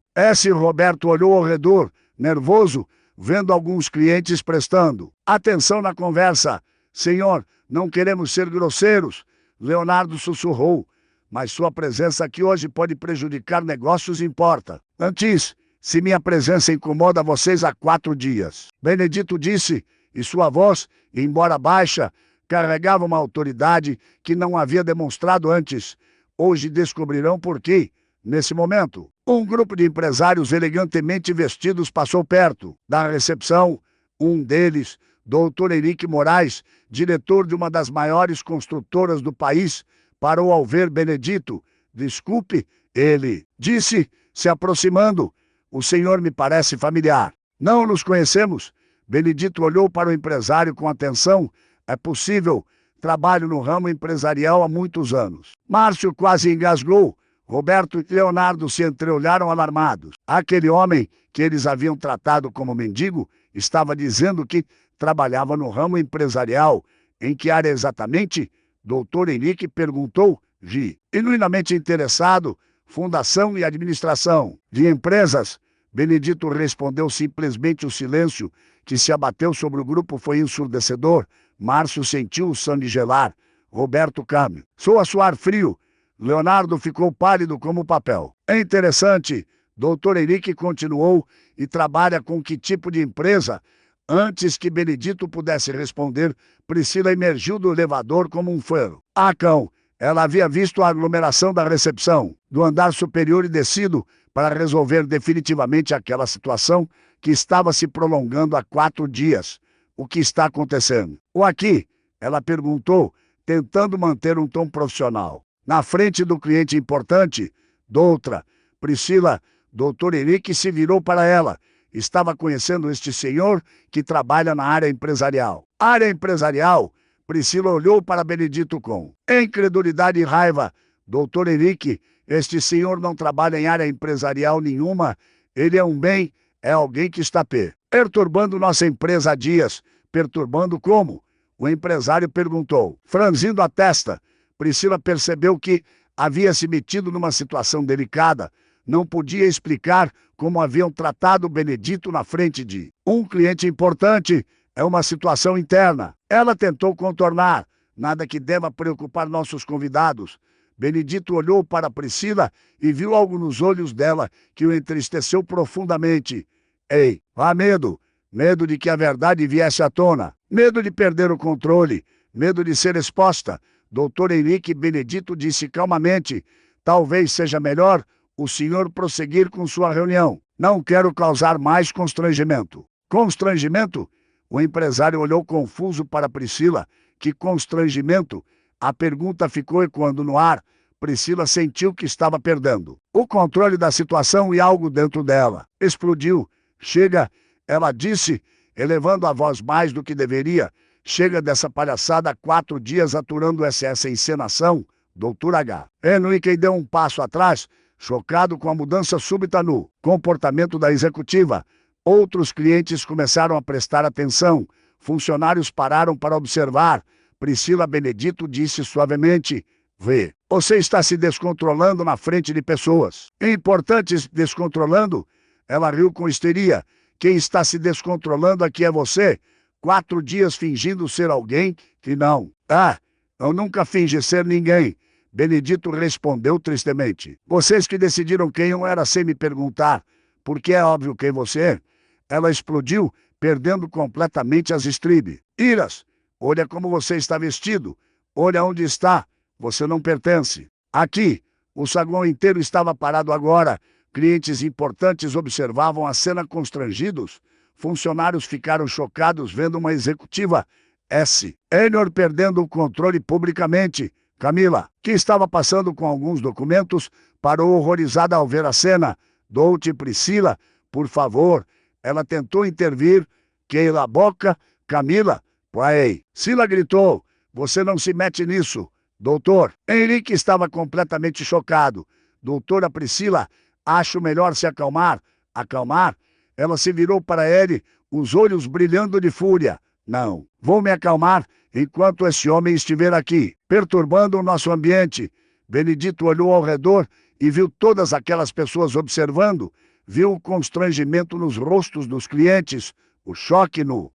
Roberto olhou ao redor, nervoso, vendo alguns clientes prestando atenção na conversa. Senhor, não queremos ser grosseiros, Leonardo sussurrou, mas sua presença aqui hoje pode prejudicar negócios importa. Antes, se minha presença incomoda vocês há 4 dias. Benedito disse, e sua voz, embora baixa, carregava uma autoridade que não havia demonstrado antes. Hoje descobrirão por quê. Nesse momento, um grupo de empresários elegantemente vestidos passou perto da recepção. Um deles, Dr. Henrique Moraes, diretor de uma das maiores construtoras do país, parou ao ver Benedito. Desculpe, ele disse, se aproximando. O senhor me parece familiar. Não nos conhecemos? Benedito olhou para o empresário com atenção. É possível. Trabalho no ramo empresarial há muitos anos. Márcio quase engasgou. Roberto e Leonardo se entreolharam alarmados. Aquele homem que eles haviam tratado como mendigo estava dizendo que trabalhava no ramo empresarial. Em que área exatamente? Dr. Henrique perguntou, genuinamente interessado. Fundação e administração de empresas. Benedito respondeu simplesmente. O silêncio que se abateu sobre o grupo foi ensurdecedor. Márcio sentiu o sangue gelar. Roberto Câmbio soa suar frio. Leonardo ficou pálido como papel. É interessante. Dr. Henrique continuou. E trabalha com que tipo de empresa? Antes que Benedito pudesse responder, Priscila emergiu do elevador como um faro. Ah, cão! Ela havia visto a aglomeração da recepção, do andar superior e descido para resolver definitivamente aquela situação que estava se prolongando há 4 dias. O que está acontecendo? O aqui? Ela perguntou, tentando manter um tom profissional. Na frente do cliente importante, doutra, Priscila, Dr. Henrique se virou para ela. Estava conhecendo este senhor que trabalha na área empresarial. Área empresarial? Priscila olhou para Benedito com incredulidade e raiva. Dr. Henrique, este senhor não trabalha em área empresarial nenhuma. Ele é um bem, é alguém que está perturbando nossa empresa há dias. Perturbando como? O empresário perguntou, franzindo a testa. Priscila percebeu que havia se metido numa situação delicada. Não podia explicar como haviam tratado Benedito na frente de um cliente importante. É uma situação interna. Ela tentou contornar. Nada que deva preocupar nossos convidados. Benedito olhou para Priscila e viu algo nos olhos dela que o entristeceu profundamente. Ei, há medo. Medo de que a verdade viesse à tona. Medo de perder o controle. Medo de ser exposta. Dr. Henrique Benedito disse calmamente. Talvez seja melhor o senhor prosseguir com sua reunião. Não quero causar mais constrangimento. Constrangimento? O empresário olhou confuso para Priscila. Que constrangimento! A pergunta ficou ecoando no ar. Priscila sentiu que estava perdendo o controle da situação e algo dentro dela explodiu. Chega, ela disse, elevando a voz mais do que deveria. Chega dessa palhaçada. Há 4 dias aturando essa encenação. Dr. H. Henrique deu um passo atrás, chocado com a mudança súbita no comportamento da executiva. Outros clientes começaram a prestar atenção. Funcionários pararam para observar. Priscila. Benedito disse suavemente, você está se descontrolando na frente de pessoas importantes. Descontrolando? Ela riu com histeria. Quem está se descontrolando aqui é você. 4 dias fingindo ser alguém que não. Ah, eu nunca fingi ser ninguém. Benedito respondeu tristemente. Vocês que decidiram quem eu era sem me perguntar, porque é óbvio quem você é. Ela explodiu, perdendo completamente as estribes. Iras, olha como você está vestido. Olha onde está. Você não pertence. Aqui, o saguão inteiro estava parado agora. Clientes importantes observavam a cena constrangidos. Funcionários ficaram chocados vendo uma executiva sênior perdendo o controle publicamente. Camila, que estava passando com alguns documentos, parou horrorizada ao ver a cena. Dou-te, Priscila, por favor. Ela tentou intervir. Queila a boca. Camila, pai. Sila gritou. Você não se mete nisso. Doutor. Henrique estava completamente chocado. Doutora Priscila, acho melhor se acalmar. Acalmar? Ela se virou para ele, os olhos brilhando de fúria. Não, vou me acalmar enquanto esse homem estiver aqui, perturbando o nosso ambiente. Benedito olhou ao redor e viu todas aquelas pessoas observando. Viu o constrangimento nos rostos dos clientes. O choque no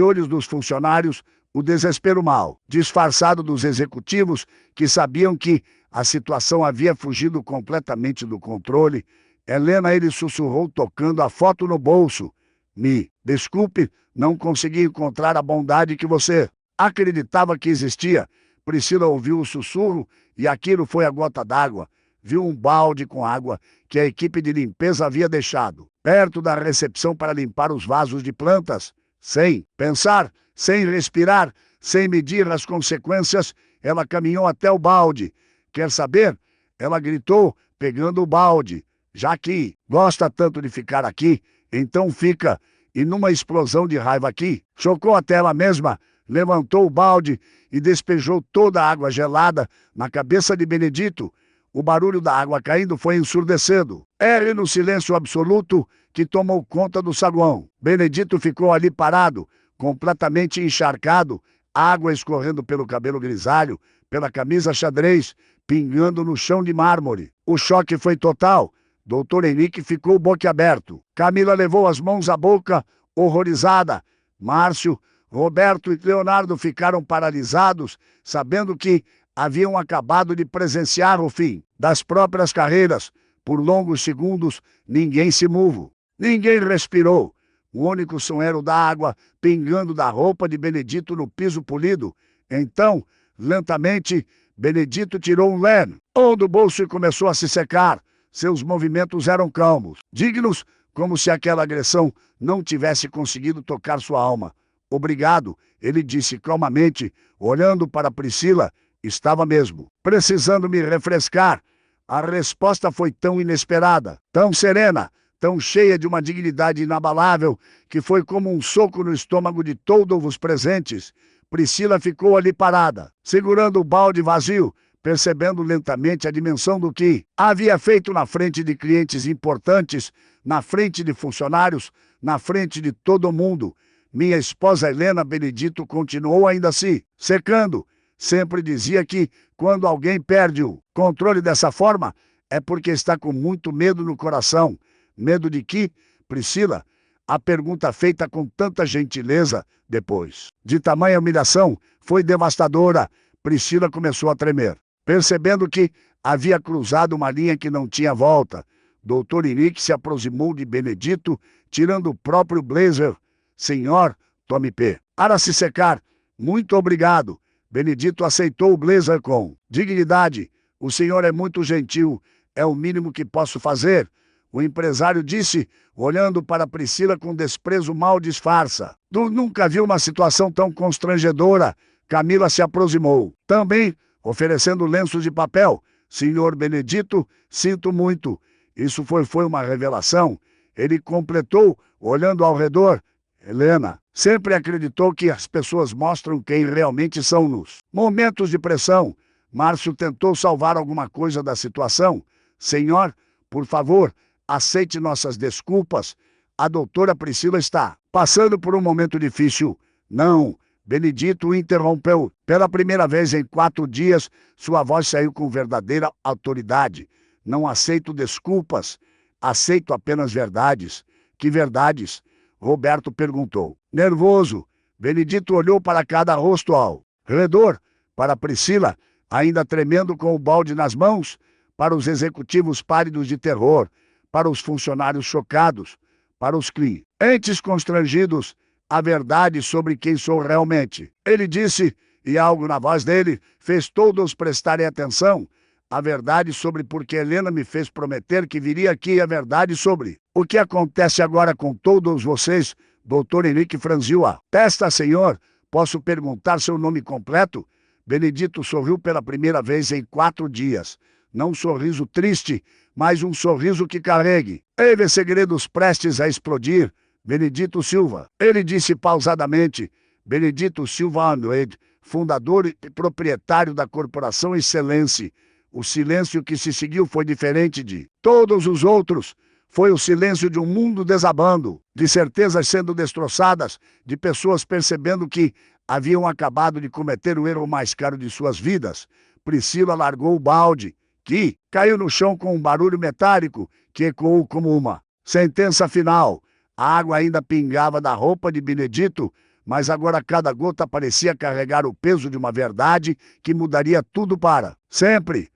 olhos dos funcionários, o desespero mal disfarçado dos executivos que sabiam que a situação havia fugido completamente do controle. Helena, ele sussurrou tocando a foto no bolso. Me desculpe, não consegui encontrar a bondade que você acreditava que existia. Priscila ouviu o sussurro e aquilo foi a gota d'água. Viu um balde com água que a equipe de limpeza havia deixado perto da recepção para limpar os vasos de plantas. Sem pensar, sem respirar, sem medir as consequências, ela caminhou até o balde. Quer saber? Ela gritou, pegando o balde. Já que gosta tanto de ficar aqui, então fica. E numa explosão de raiva aqui, chocou até ela mesma, levantou o balde e despejou toda a água gelada na cabeça de Benedito. O barulho da água caindo foi ensurdecendo. Era no silêncio absoluto que tomou conta do saguão. Benedito ficou ali parado, completamente encharcado, água escorrendo pelo cabelo grisalho, pela camisa xadrez, pingando no chão de mármore. O choque foi total. Doutor Henrique ficou boquiaberto. Camila levou as mãos à boca, horrorizada. Márcio, Roberto e Leonardo ficaram paralisados, sabendo que haviam acabado de presenciar o fim das próprias carreiras. Por longos segundos, ninguém se moveu. Ninguém respirou. O único som era o da água pingando da roupa de Benedito no piso polido. Então, lentamente, Benedito tirou um lenço do bolso e começou a se secar. Seus movimentos eram calmos, dignos, como se aquela agressão não tivesse conseguido tocar sua alma. Obrigado, ele disse calmamente, olhando para Priscila. Estava mesmo precisando me refrescar. A resposta foi tão inesperada, tão serena, tão cheia de uma dignidade inabalável, que foi como um soco no estômago de todos os presentes. Priscila ficou ali parada, segurando o balde vazio, percebendo lentamente a dimensão do que havia feito na frente de clientes importantes, na frente de funcionários, na frente de todo mundo. Minha esposa Helena, Benedito continuou ainda se secando. Sempre dizia que, quando alguém perde o controle dessa forma, é porque está com muito medo no coração. Medo de que, Priscila? A pergunta feita com tanta gentileza, depois de tamanha humilhação, foi devastadora. Priscila começou a tremer, percebendo que havia cruzado uma linha que não tinha volta. Doutor Henrique se aproximou de Benedito, tirando o próprio blazer. Senhor, tome P. Para se secar. Muito obrigado. Benedito aceitou o blazer com dignidade. O senhor é muito gentil. É o mínimo que posso fazer. O empresário disse, olhando para Priscila com desprezo mal disfarça. Tu nunca viu uma situação tão constrangedora. Camila se aproximou, também oferecendo lenços de papel. Senhor Benedito, sinto muito. Isso foi uma revelação. Ele completou, olhando ao redor. Helena sempre acreditou que as pessoas mostram quem realmente são nos momentos de pressão. Márcio tentou salvar alguma coisa da situação. Senhor, por favor, aceite nossas desculpas. A doutora Priscila está passando por um momento difícil. Não, Benedito o interrompeu. Pela primeira vez em 4 dias, sua voz saiu com verdadeira autoridade. Não aceito desculpas, aceito apenas verdades. Que verdades? Roberto perguntou. Nervoso, Benedito olhou para cada rosto ao redor, para Priscila, ainda tremendo com o balde nas mãos, para os executivos pálidos de terror, para os funcionários chocados, para os clientes constrangidos, a verdade sobre quem sou realmente. Ele disse, e algo na voz dele fez todos prestarem atenção, a verdade sobre por que Helena me fez prometer que viria aqui, a verdade sobre o que acontece agora com todos vocês. Doutor Henrique franziu a testa. Senhor, posso perguntar seu nome completo? Benedito sorriu pela primeira vez em 4 dias. Não um sorriso triste, mas um sorriso que carregue segredos prestes a explodir. Benedito Silva. Ele disse pausadamente. Benedito Silva Andrade, fundador e proprietário da Corporação Excelência. O silêncio que se seguiu foi diferente de todos os outros. Foi o silêncio de um mundo desabando, de certezas sendo destroçadas, de pessoas percebendo que haviam acabado de cometer o erro mais caro de suas vidas. Priscila largou o balde, que caiu no chão com um barulho metálico que ecoou como uma sentença final. A água ainda pingava da roupa de Benedito, mas agora cada gota parecia carregar o peso de uma verdade que mudaria tudo para sempre.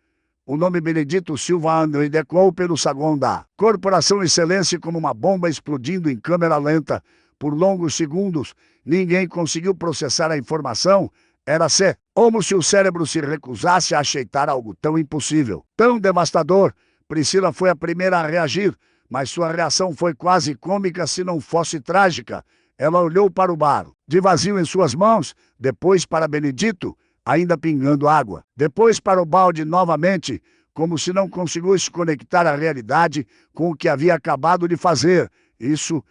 O nome Benedito Silva Andrade ecoou pelo saguão da Corporação Excelência como uma bomba explodindo em câmera lenta. Por longos segundos, ninguém conseguiu processar a informação. Era como se o cérebro se recusasse a aceitar algo tão impossível, tão devastador. Priscila foi a primeira a reagir, mas sua reação foi quase cômica se não fosse trágica. Ela olhou para o bar, de vazio em suas mãos, depois para Benedito, ainda pingando água, depois para o balde novamente, como se não conseguisse conectar a realidade com o que havia acabado de fazer. Isso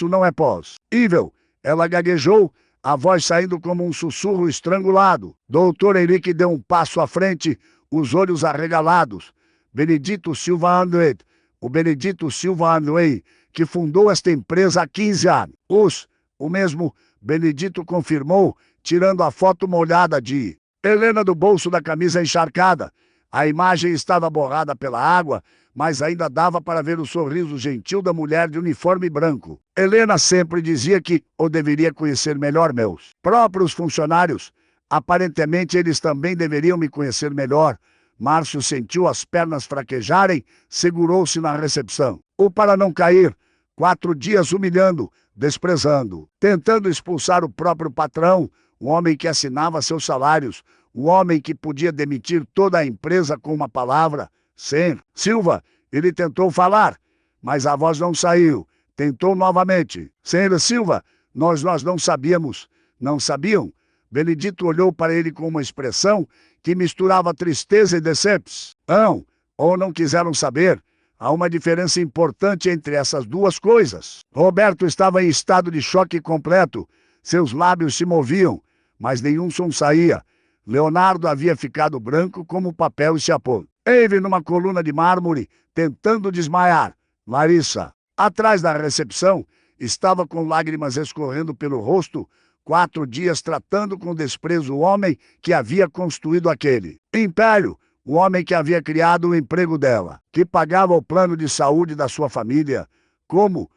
não é possível. Ela gaguejou, a voz saindo como um sussurro estrangulado. Doutor Henrique deu um passo à frente, os olhos arregalados. Benedito Silva Andrade, o Benedito Silva Andrade, que fundou esta empresa há 15 anos. O mesmo, Benedito confirmou, tirando a foto molhada de Helena do bolso da camisa encharcada. A imagem estava borrada pela água, mas ainda dava para ver o sorriso gentil da mulher de uniforme branco. Helena sempre dizia que eu deveria conhecer melhor meus próprios funcionários. Aparentemente, eles também deveriam me conhecer melhor. Márcio sentiu as pernas fraquejarem, segurou-se na recepção. Ou para não cair, 4 dias humilhando, desprezando, tentando expulsar o próprio patrão, um homem que assinava seus salários, um homem que podia demitir toda a empresa com uma palavra. Sim, Silva, ele tentou falar, mas a voz não saiu. Tentou novamente. Senhor Silva, nós não sabíamos. Não sabiam? Benedito olhou para ele com uma expressão que misturava tristeza e decepção. Ou não quiseram saber. Há uma diferença importante entre essas duas coisas. Roberto estava em estado de choque completo. Seus lábios se moviam, mas nenhum som saía. Leonardo havia ficado branco como papel e se apou. Ele numa coluna de mármore, tentando desmaiar. Larissa, atrás da recepção, estava com lágrimas escorrendo pelo rosto, 4 dias tratando com desprezo o homem que havia construído aquele império, o homem que havia criado o emprego dela, que pagava o plano de saúde da sua família. Como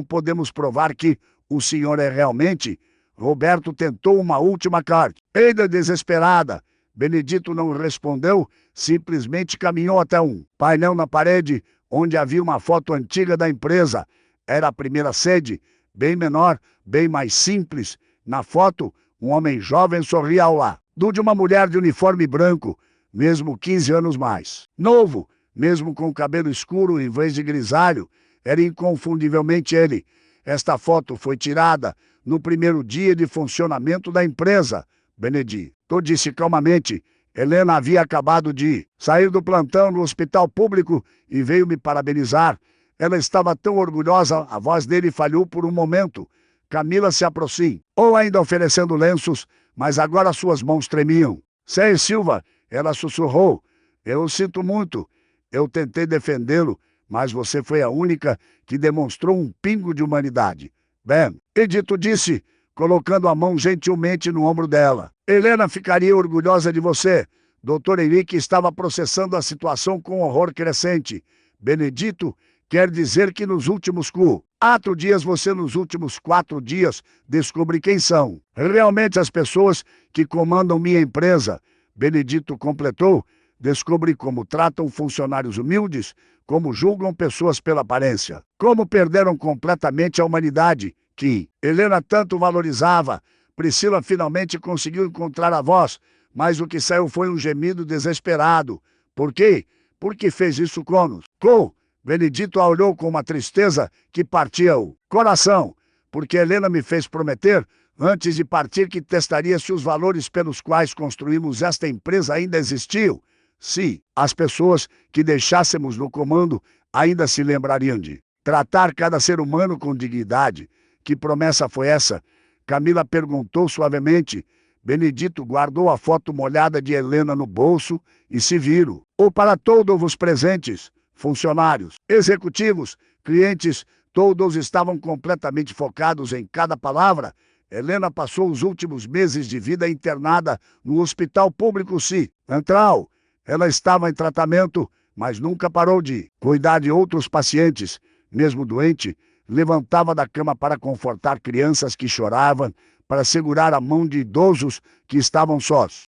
podemos provar que o senhor é realmente... Roberto tentou uma última carta. Ainda desesperada, Benedito não respondeu, simplesmente caminhou até um painel na parede, onde havia uma foto antiga da empresa. Era a primeira sede, bem menor, bem mais simples. Na foto, um homem jovem sorria ao lado de uma mulher de uniforme branco, mesmo 15 anos mais novo, mesmo com cabelo escuro em vez de grisalho. Era inconfundivelmente ele. Esta foto foi tirada no primeiro dia de funcionamento da empresa. Benedito disse calmamente. Helena havia acabado de sair do plantão no hospital público e veio me parabenizar. Ela estava tão orgulhosa, a voz dele falhou por um momento. Camila se aproximou, ainda oferecendo lenços, mas agora suas mãos tremiam. Sei, Silva, ela sussurrou. Eu sinto muito. Eu tentei defendê-lo, mas você foi a única que demonstrou um pingo de humanidade. Benedito disse, colocando a mão gentilmente no ombro dela. Helena ficaria orgulhosa de você. Dr. Henrique estava processando a situação com horror crescente. Benedito, quer dizer que nos últimos 4 dias, nos últimos 4 dias, descobre quem são realmente as pessoas que comandam minha empresa. Benedito completou. Descobri como tratam funcionários humildes, como julgam pessoas pela aparência, como perderam completamente a humanidade, que Helena tanto valorizava. Priscila finalmente conseguiu encontrar a voz, mas o que saiu foi um gemido desesperado. Por quê? Porque fez isso conosco. Benedito a olhou com uma tristeza que partia o coração. Porque Helena me fez prometer, antes de partir, que testaria se os valores pelos quais construímos esta empresa ainda existiam. Se as pessoas que deixássemos no comando ainda se lembrariam de tratar cada ser humano com dignidade. Que promessa foi essa? Camila perguntou suavemente. Benedito guardou a foto molhada de Helena no bolso e se virou. Ou para todos os presentes, funcionários, executivos, clientes, todos estavam completamente focados em cada palavra. Helena passou os últimos meses de vida internada no Hospital Público Central. Ela estava em tratamento, mas nunca parou de cuidar de outros pacientes. Mesmo doente, levantava da cama para confortar crianças que choravam, para segurar a mão de idosos que estavam sós.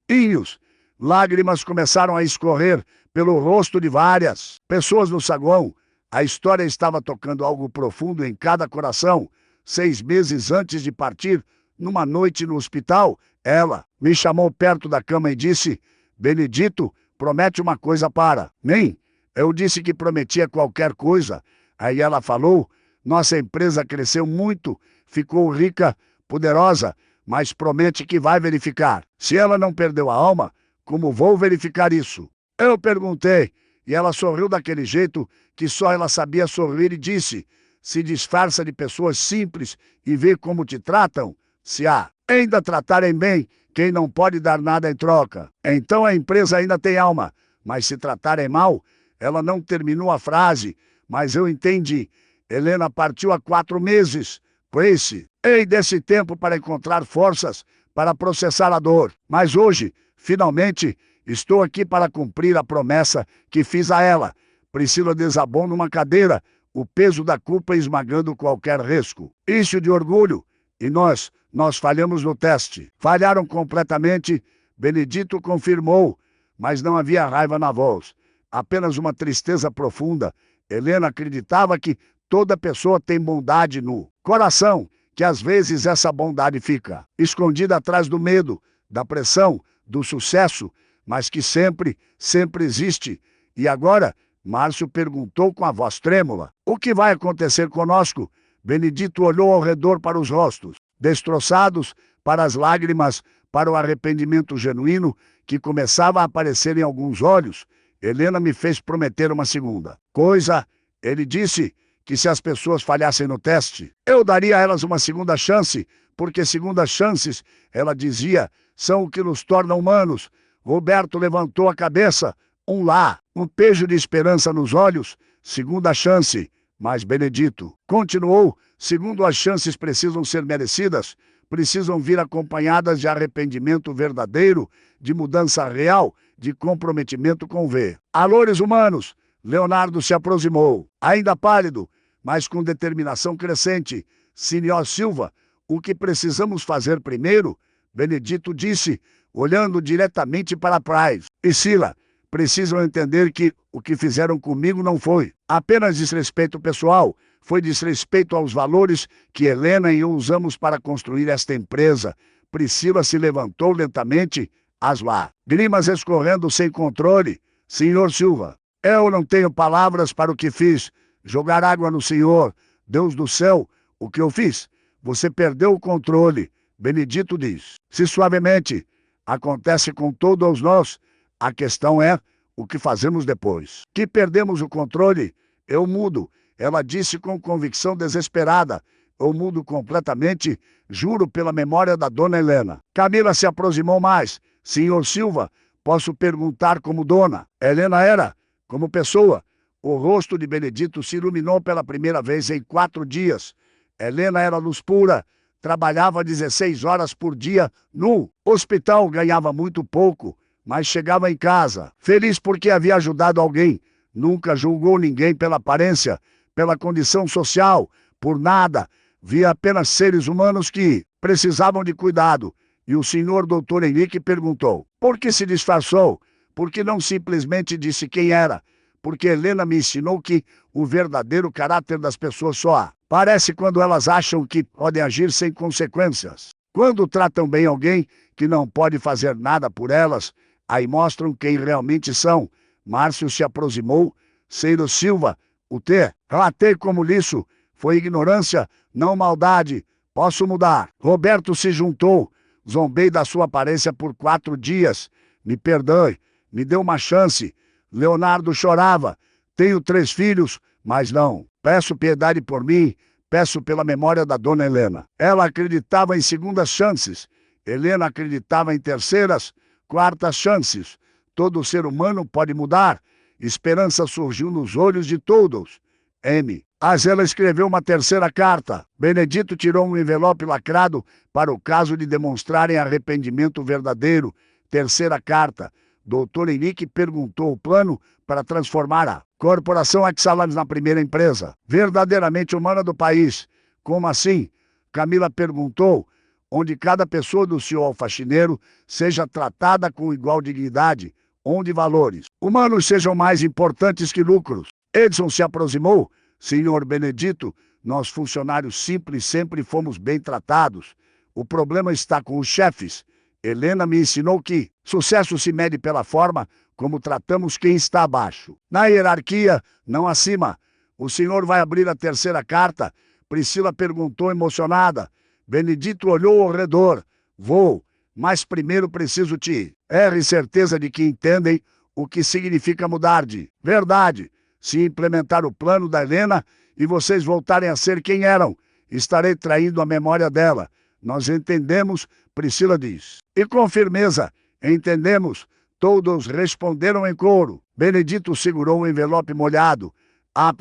Lágrimas começaram a escorrer pelo rosto de várias pessoas no saguão. A história estava tocando algo profundo em cada coração. 6 meses antes de partir, numa noite no hospital, ela me chamou perto da cama e disse: Benedito, promete uma coisa para mim. Eu disse que prometia qualquer coisa. Aí ela falou: nossa empresa cresceu muito, ficou rica, poderosa, mas promete que vai verificar. Se ela não perdeu a alma, como vou verificar isso? Eu perguntei, e ela sorriu daquele jeito que só ela sabia sorrir e disse: se disfarça de pessoas simples e vê como te tratam, se ainda tratarem bem quem não pode dar nada em troca. Então a empresa ainda tem alma, mas se tratarem mal, ela não terminou a frase, mas eu entendi. Helena partiu há 4 meses. Desse tempo para encontrar forças para processar a dor. Mas hoje, finalmente, estou aqui para cumprir a promessa que fiz a ela. Priscila desabou numa cadeira, o peso da culpa esmagando qualquer risco. Isso de orgulho. E nós falhamos no teste. Falharam completamente, Benedito confirmou, mas não havia raiva na voz. Apenas uma tristeza profunda. Helena acreditava que toda pessoa tem bondade no coração, que às vezes essa bondade fica escondida atrás do medo, da pressão, do sucesso, mas que sempre existe. E agora, Márcio perguntou com a voz trêmula: o que vai acontecer conosco? Benedito olhou ao redor para os rostos destroçados, para as lágrimas, para o arrependimento genuíno que começava a aparecer em alguns olhos. Helena me fez prometer uma segunda coisa. Ele disse que se as pessoas falhassem no teste, eu daria a elas uma segunda chance, porque segundas chances, ela dizia, são o que nos torna humanos. Roberto levantou a cabeça, um pejo de esperança nos olhos, segunda chance. Mas Benedito continuou: segundo, as chances precisam ser merecidas, precisam vir acompanhadas de arrependimento verdadeiro, de mudança real, de comprometimento com valores humanos. Leonardo se aproximou, ainda pálido, mas com determinação crescente. Senhor Silva, o que precisamos fazer primeiro? Benedito disse, olhando diretamente para Price e Sila. Precisam entender que o que fizeram comigo não foi apenas desrespeito pessoal, foi desrespeito aos valores que Helena e eu usamos para construir esta empresa. Priscila se levantou lentamente, as lágrimas escorrendo sem controle. Senhor Silva, eu não tenho palavras para o que fiz. Jogar água no Senhor. Deus do céu, o que eu fiz? Você perdeu o controle. Benedito diz, se suavemente, acontece com todos nós. A questão é o que fazemos depois. Que perdemos o controle, eu mudo. Ela disse com convicção desesperada. Eu mudo completamente, juro pela memória da dona Helena. Camila se aproximou mais. Senhor Silva, posso perguntar como dona Helena era, como pessoa? O rosto de Benedito se iluminou pela primeira vez em 4 dias. Helena era luz pura. Trabalhava 16 horas por dia no hospital, ganhava muito pouco, mas chegava em casa, feliz porque havia ajudado alguém. Nunca julgou ninguém pela aparência, pela condição social, por nada. Via apenas seres humanos que precisavam de cuidado. E o senhor doutor Henrique perguntou, por que se disfarçou? Por que não simplesmente disse quem era? Porque Helena me ensinou que o verdadeiro caráter das pessoas só aparece quando elas acham que podem agir sem consequências. Quando tratam bem alguém que não pode fazer nada por elas, aí mostram quem realmente são. Márcio se aproximou. Senhor Silva, relatei como liço. Foi ignorância, não maldade. Posso mudar. Roberto se juntou. Zombei da sua aparência por 4 dias. Me perdoe. Me dê uma chance. Leonardo chorava. Tenho 3 filhos, mas não. Peço piedade por mim. Peço pela memória da dona Helena. Ela acreditava em segundas chances. Helena acreditava em terceiras, 4ª chances. Todo ser humano pode mudar. Esperança surgiu nos olhos de todos. Mas ela escreveu uma 3ª carta. Benedito tirou um envelope lacrado para o caso de demonstrarem arrependimento verdadeiro. 3ª carta. Dr. Henrique perguntou o plano para transformar a Corporação Exalams na primeira empresa verdadeiramente humana do país. Como assim? Camila perguntou, onde cada pessoa do CEO ao faxineiro seja tratada com igual dignidade, onde valores humanos sejam mais importantes que lucros. Edson se aproximou. Senhor Benedito, nós funcionários simples sempre fomos bem tratados. O problema está com os chefes. Helena me ensinou que sucesso se mede pela forma como tratamos quem está abaixo. Na hierarquia, não acima. O senhor vai abrir a terceira carta? Priscila perguntou emocionada. Benedito olhou ao redor. Vou, mas primeiro preciso te certeza de que entendem o que significa mudar de verdade. Se implementar o plano da Helena e vocês voltarem a ser quem eram, estarei traindo a memória dela. Nós entendemos, Priscila diz. E com firmeza, entendemos. Todos responderam em coro. Benedito segurou o envelope molhado.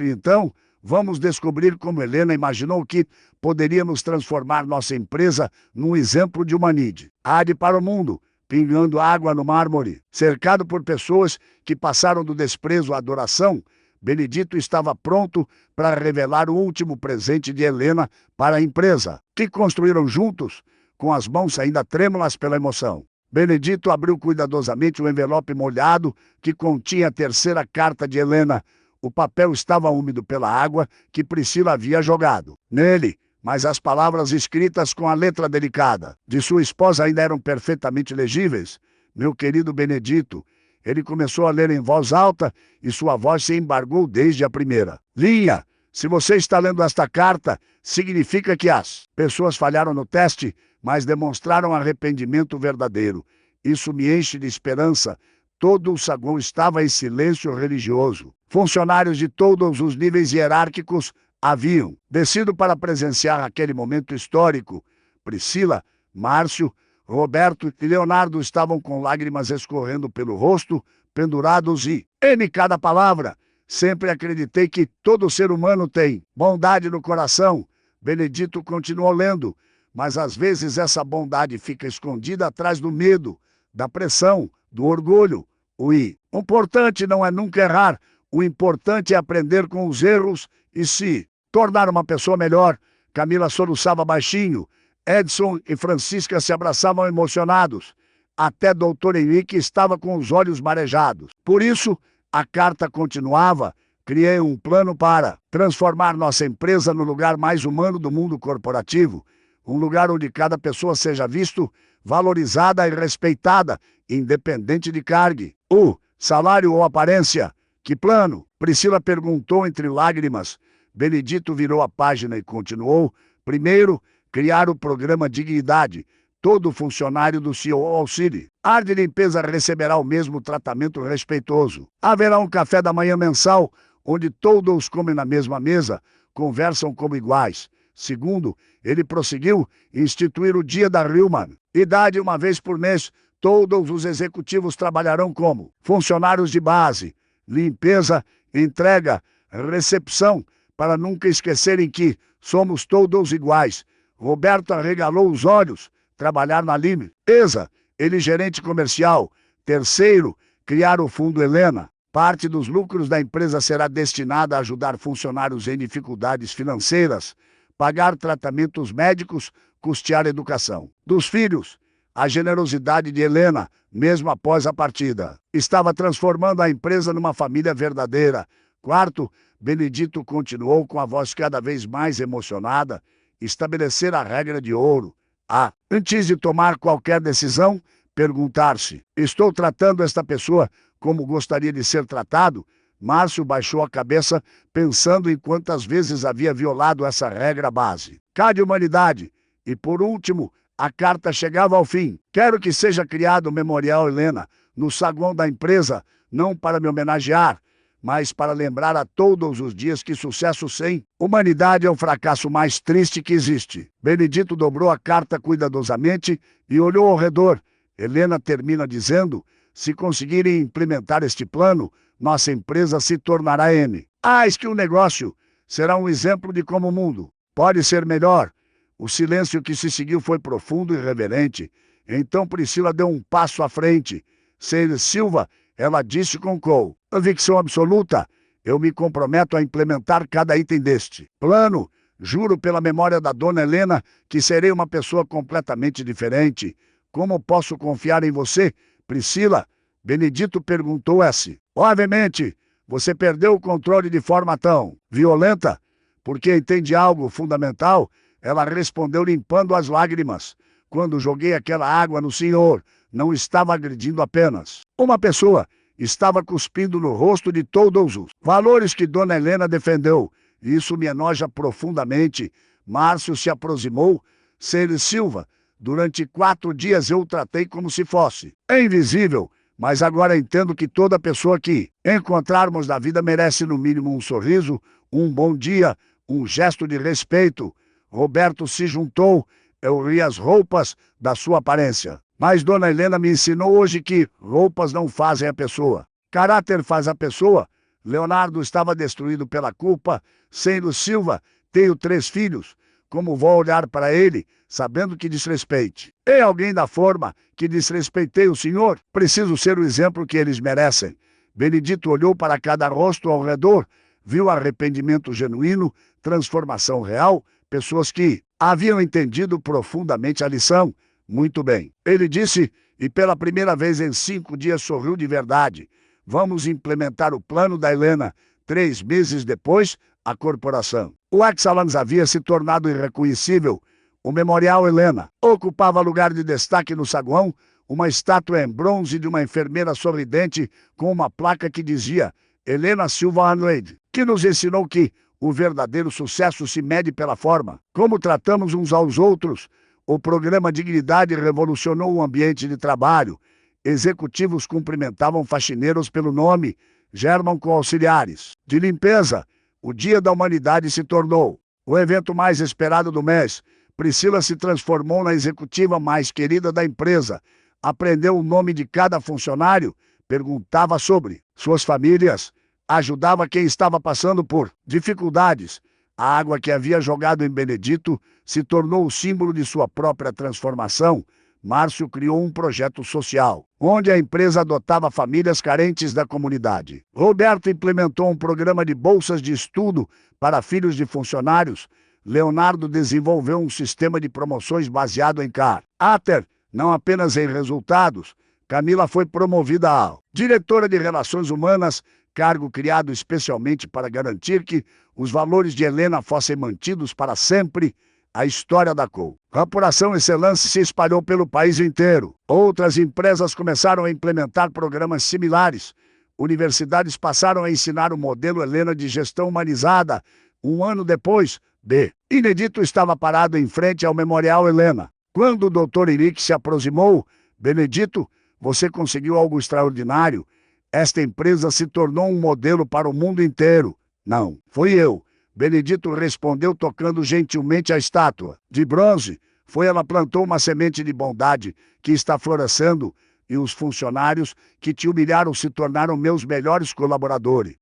Então, vamos descobrir como Helena imaginou que poderíamos transformar nossa empresa num exemplo de humanidade. Para o mundo, pingando água no mármore, cercado por pessoas que passaram do desprezo à adoração, Benedito estava pronto para revelar o último presente de Helena para a empresa, que construíram juntos, com as mãos ainda trêmulas pela emoção. Benedito abriu cuidadosamente o envelope molhado que continha a terceira carta de Helena. O papel estava úmido pela água que Priscila havia jogado nele, mas as palavras escritas com a letra delicada de sua esposa ainda eram perfeitamente legíveis. Meu querido Benedito, ele começou a ler em voz alta e sua voz se embargou desde a primeira linha. Se você está lendo esta carta, significa que as pessoas falharam no teste, mas demonstraram arrependimento verdadeiro. Isso me enche de esperança. Todo o saguão estava em silêncio religioso. Funcionários de todos os níveis hierárquicos haviam descido para presenciar aquele momento histórico. Priscila, Márcio, Roberto e Leonardo estavam com lágrimas escorrendo pelo rosto, pendurados em cada palavra. Sempre acreditei que todo ser humano tem bondade no coração. Benedito continuou lendo, mas às vezes essa bondade fica escondida atrás do medo, da pressão, do orgulho. O importante não é nunca errar, o importante é aprender com os erros e se tornar uma pessoa melhor. Camila soluçava baixinho. Edson e Francisca se abraçavam emocionados. Até Dr. Henrique estava com os olhos marejados. Por isso, a carta continuava. Criei um plano para transformar nossa empresa no lugar mais humano do mundo corporativo. Um lugar onde cada pessoa seja visto, valorizada e respeitada, independente de cargo, salário ou aparência. Que plano? Priscila perguntou entre lágrimas. Benedito virou a página e continuou. Primeiro, criar o programa Dignidade. Todo funcionário do CEO auxílio. A área de limpeza receberá o mesmo tratamento respeitoso. Haverá um café da manhã mensal, onde todos comem na mesma mesa, conversam como iguais. Segundo, ele prosseguiu, instituir o Dia da Humanidade uma vez por mês. Todos os executivos trabalharão como funcionários de base, limpeza, entrega, recepção, para nunca esquecerem que somos todos iguais. Roberto arregalou os olhos. Trabalhar na limpeza, ele gerente comercial. Terceiro, criar o Fundo Helena. Parte dos lucros da empresa será destinada a ajudar funcionários em dificuldades financeiras, pagar tratamentos médicos, custear a educação dos filhos. A generosidade de Helena, mesmo após a partida, estava transformando a empresa numa família verdadeira. Quarto, Benedito continuou com a voz cada vez mais emocionada. Estabelecer a regra de ouro. Antes de tomar qualquer decisão, perguntar-se: estou tratando esta pessoa como gostaria de ser tratado? Márcio baixou a cabeça, pensando em quantas vezes havia violado essa regra base. Cada humanidade. E por último, a carta chegava ao fim. Quero que seja criado o Memorial Helena no saguão da empresa, não para me homenagear, mas para lembrar a todos os dias que sucesso sem humanidade é o fracasso mais triste que existe. Benedito dobrou a carta cuidadosamente e olhou ao redor. Helena termina dizendo: se conseguirem implementar este plano, nossa empresa se tornará eis que o negócio será um exemplo de como o mundo pode ser melhor. O silêncio que se seguiu foi profundo e reverente. Então Priscila deu um passo à frente. Sr. Silva, ela disse com convicção absoluta. Eu me comprometo a implementar cada item deste plano. Juro pela memória da dona Helena que serei uma pessoa completamente diferente. Como posso confiar em você, Priscila? Benedito perguntou. Obviamente, você perdeu o controle de forma tão violenta, porque entende algo fundamental. Ela respondeu limpando as lágrimas. Quando joguei aquela água no senhor, não estava agredindo apenas uma pessoa, estava cuspindo no rosto de todos os valores que dona Helena defendeu. Isso me enoja profundamente. Márcio se aproximou. Sr. Silva, durante 4 dias eu o tratei como se fosse invisível, mas agora entendo que toda pessoa que encontrarmos na vida merece no mínimo um sorriso, um bom dia, um gesto de respeito. Roberto se juntou. Eu ri as roupas da sua aparência. Mas dona Helena me ensinou hoje que roupas não fazem a pessoa. Caráter faz a pessoa. Leonardo estava destruído pela culpa. Sr. Silva, tenho 3 filhos. Como vou olhar para ele, sabendo que desrespeite e alguém da forma que desrespeitei o senhor? Preciso ser o exemplo que eles merecem. Benedito olhou para cada rosto ao redor, viu arrependimento genuíno, transformação real, pessoas que haviam entendido profundamente a lição. Muito bem, ele disse, e pela primeira vez em 5 dias sorriu de verdade. Vamos implementar o plano da Helena. 3 meses depois, a corporação o Excellence havia se tornado irreconhecível. O Memorial Helena ocupava lugar de destaque no saguão, uma estátua em bronze de uma enfermeira sorridente com uma placa que dizia Helena Silva Andrade, que nos ensinou que o verdadeiro sucesso se mede pela forma como tratamos uns aos outros. O programa Dignidade revolucionou o ambiente de trabalho. Executivos cumprimentavam faxineiros pelo nome, germam com auxiliares de limpeza. O Dia da Humanidade se tornou o evento mais esperado do mês. Priscila se transformou na executiva mais querida da empresa. Aprendeu o nome de cada funcionário, perguntava sobre suas famílias, ajudava quem estava passando por dificuldades. A água que havia jogado em Benedito se tornou o símbolo de sua própria transformação. Márcio criou um projeto social, onde a empresa adotava famílias carentes da comunidade. Roberto implementou um programa de bolsas de estudo para filhos de funcionários. Leonardo desenvolveu um sistema de promoções baseado em caráter, não apenas em resultados. Camila foi promovida a diretora de Relações Humanas, cargo criado especialmente para garantir que os valores de Helena fossem mantidos para sempre. A história da Corporação Excellence se espalhou pelo país inteiro. Outras empresas começaram a implementar programas similares. Universidades passaram a ensinar o modelo Helena de gestão humanizada. 1 ano depois, Benedito estava parado em frente ao Memorial Helena. Quando o Dr. Henrique se aproximou, Benedito, você conseguiu algo extraordinário. Esta empresa se tornou um modelo para o mundo inteiro. Não, fui eu. Benedito respondeu tocando gentilmente a estátua de bronze. Ela plantou uma semente de bondade que está florescendo, e os funcionários que te humilharam se tornaram meus melhores colaboradores.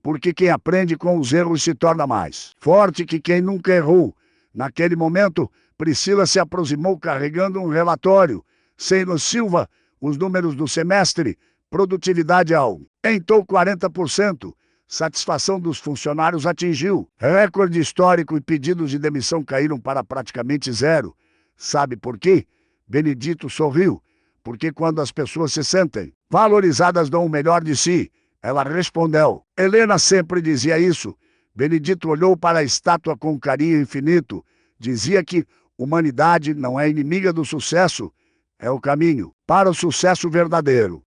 Porque quem aprende com os erros se torna mais forte que quem nunca errou. Naquele momento, Priscila se aproximou carregando um relatório. Sr. Silva, os números do semestre, produtividade aumentou 40%. Satisfação dos funcionários atingiu recorde histórico e pedidos de demissão caíram para praticamente 0. Sabe por quê? Benedito sorriu. Porque quando as pessoas se sentem valorizadas, dão o melhor de si. Ela respondeu. Helena sempre dizia isso. Benedito olhou para a estátua com carinho infinito. Dizia que humanidade não é inimiga do sucesso, é o caminho para o sucesso verdadeiro.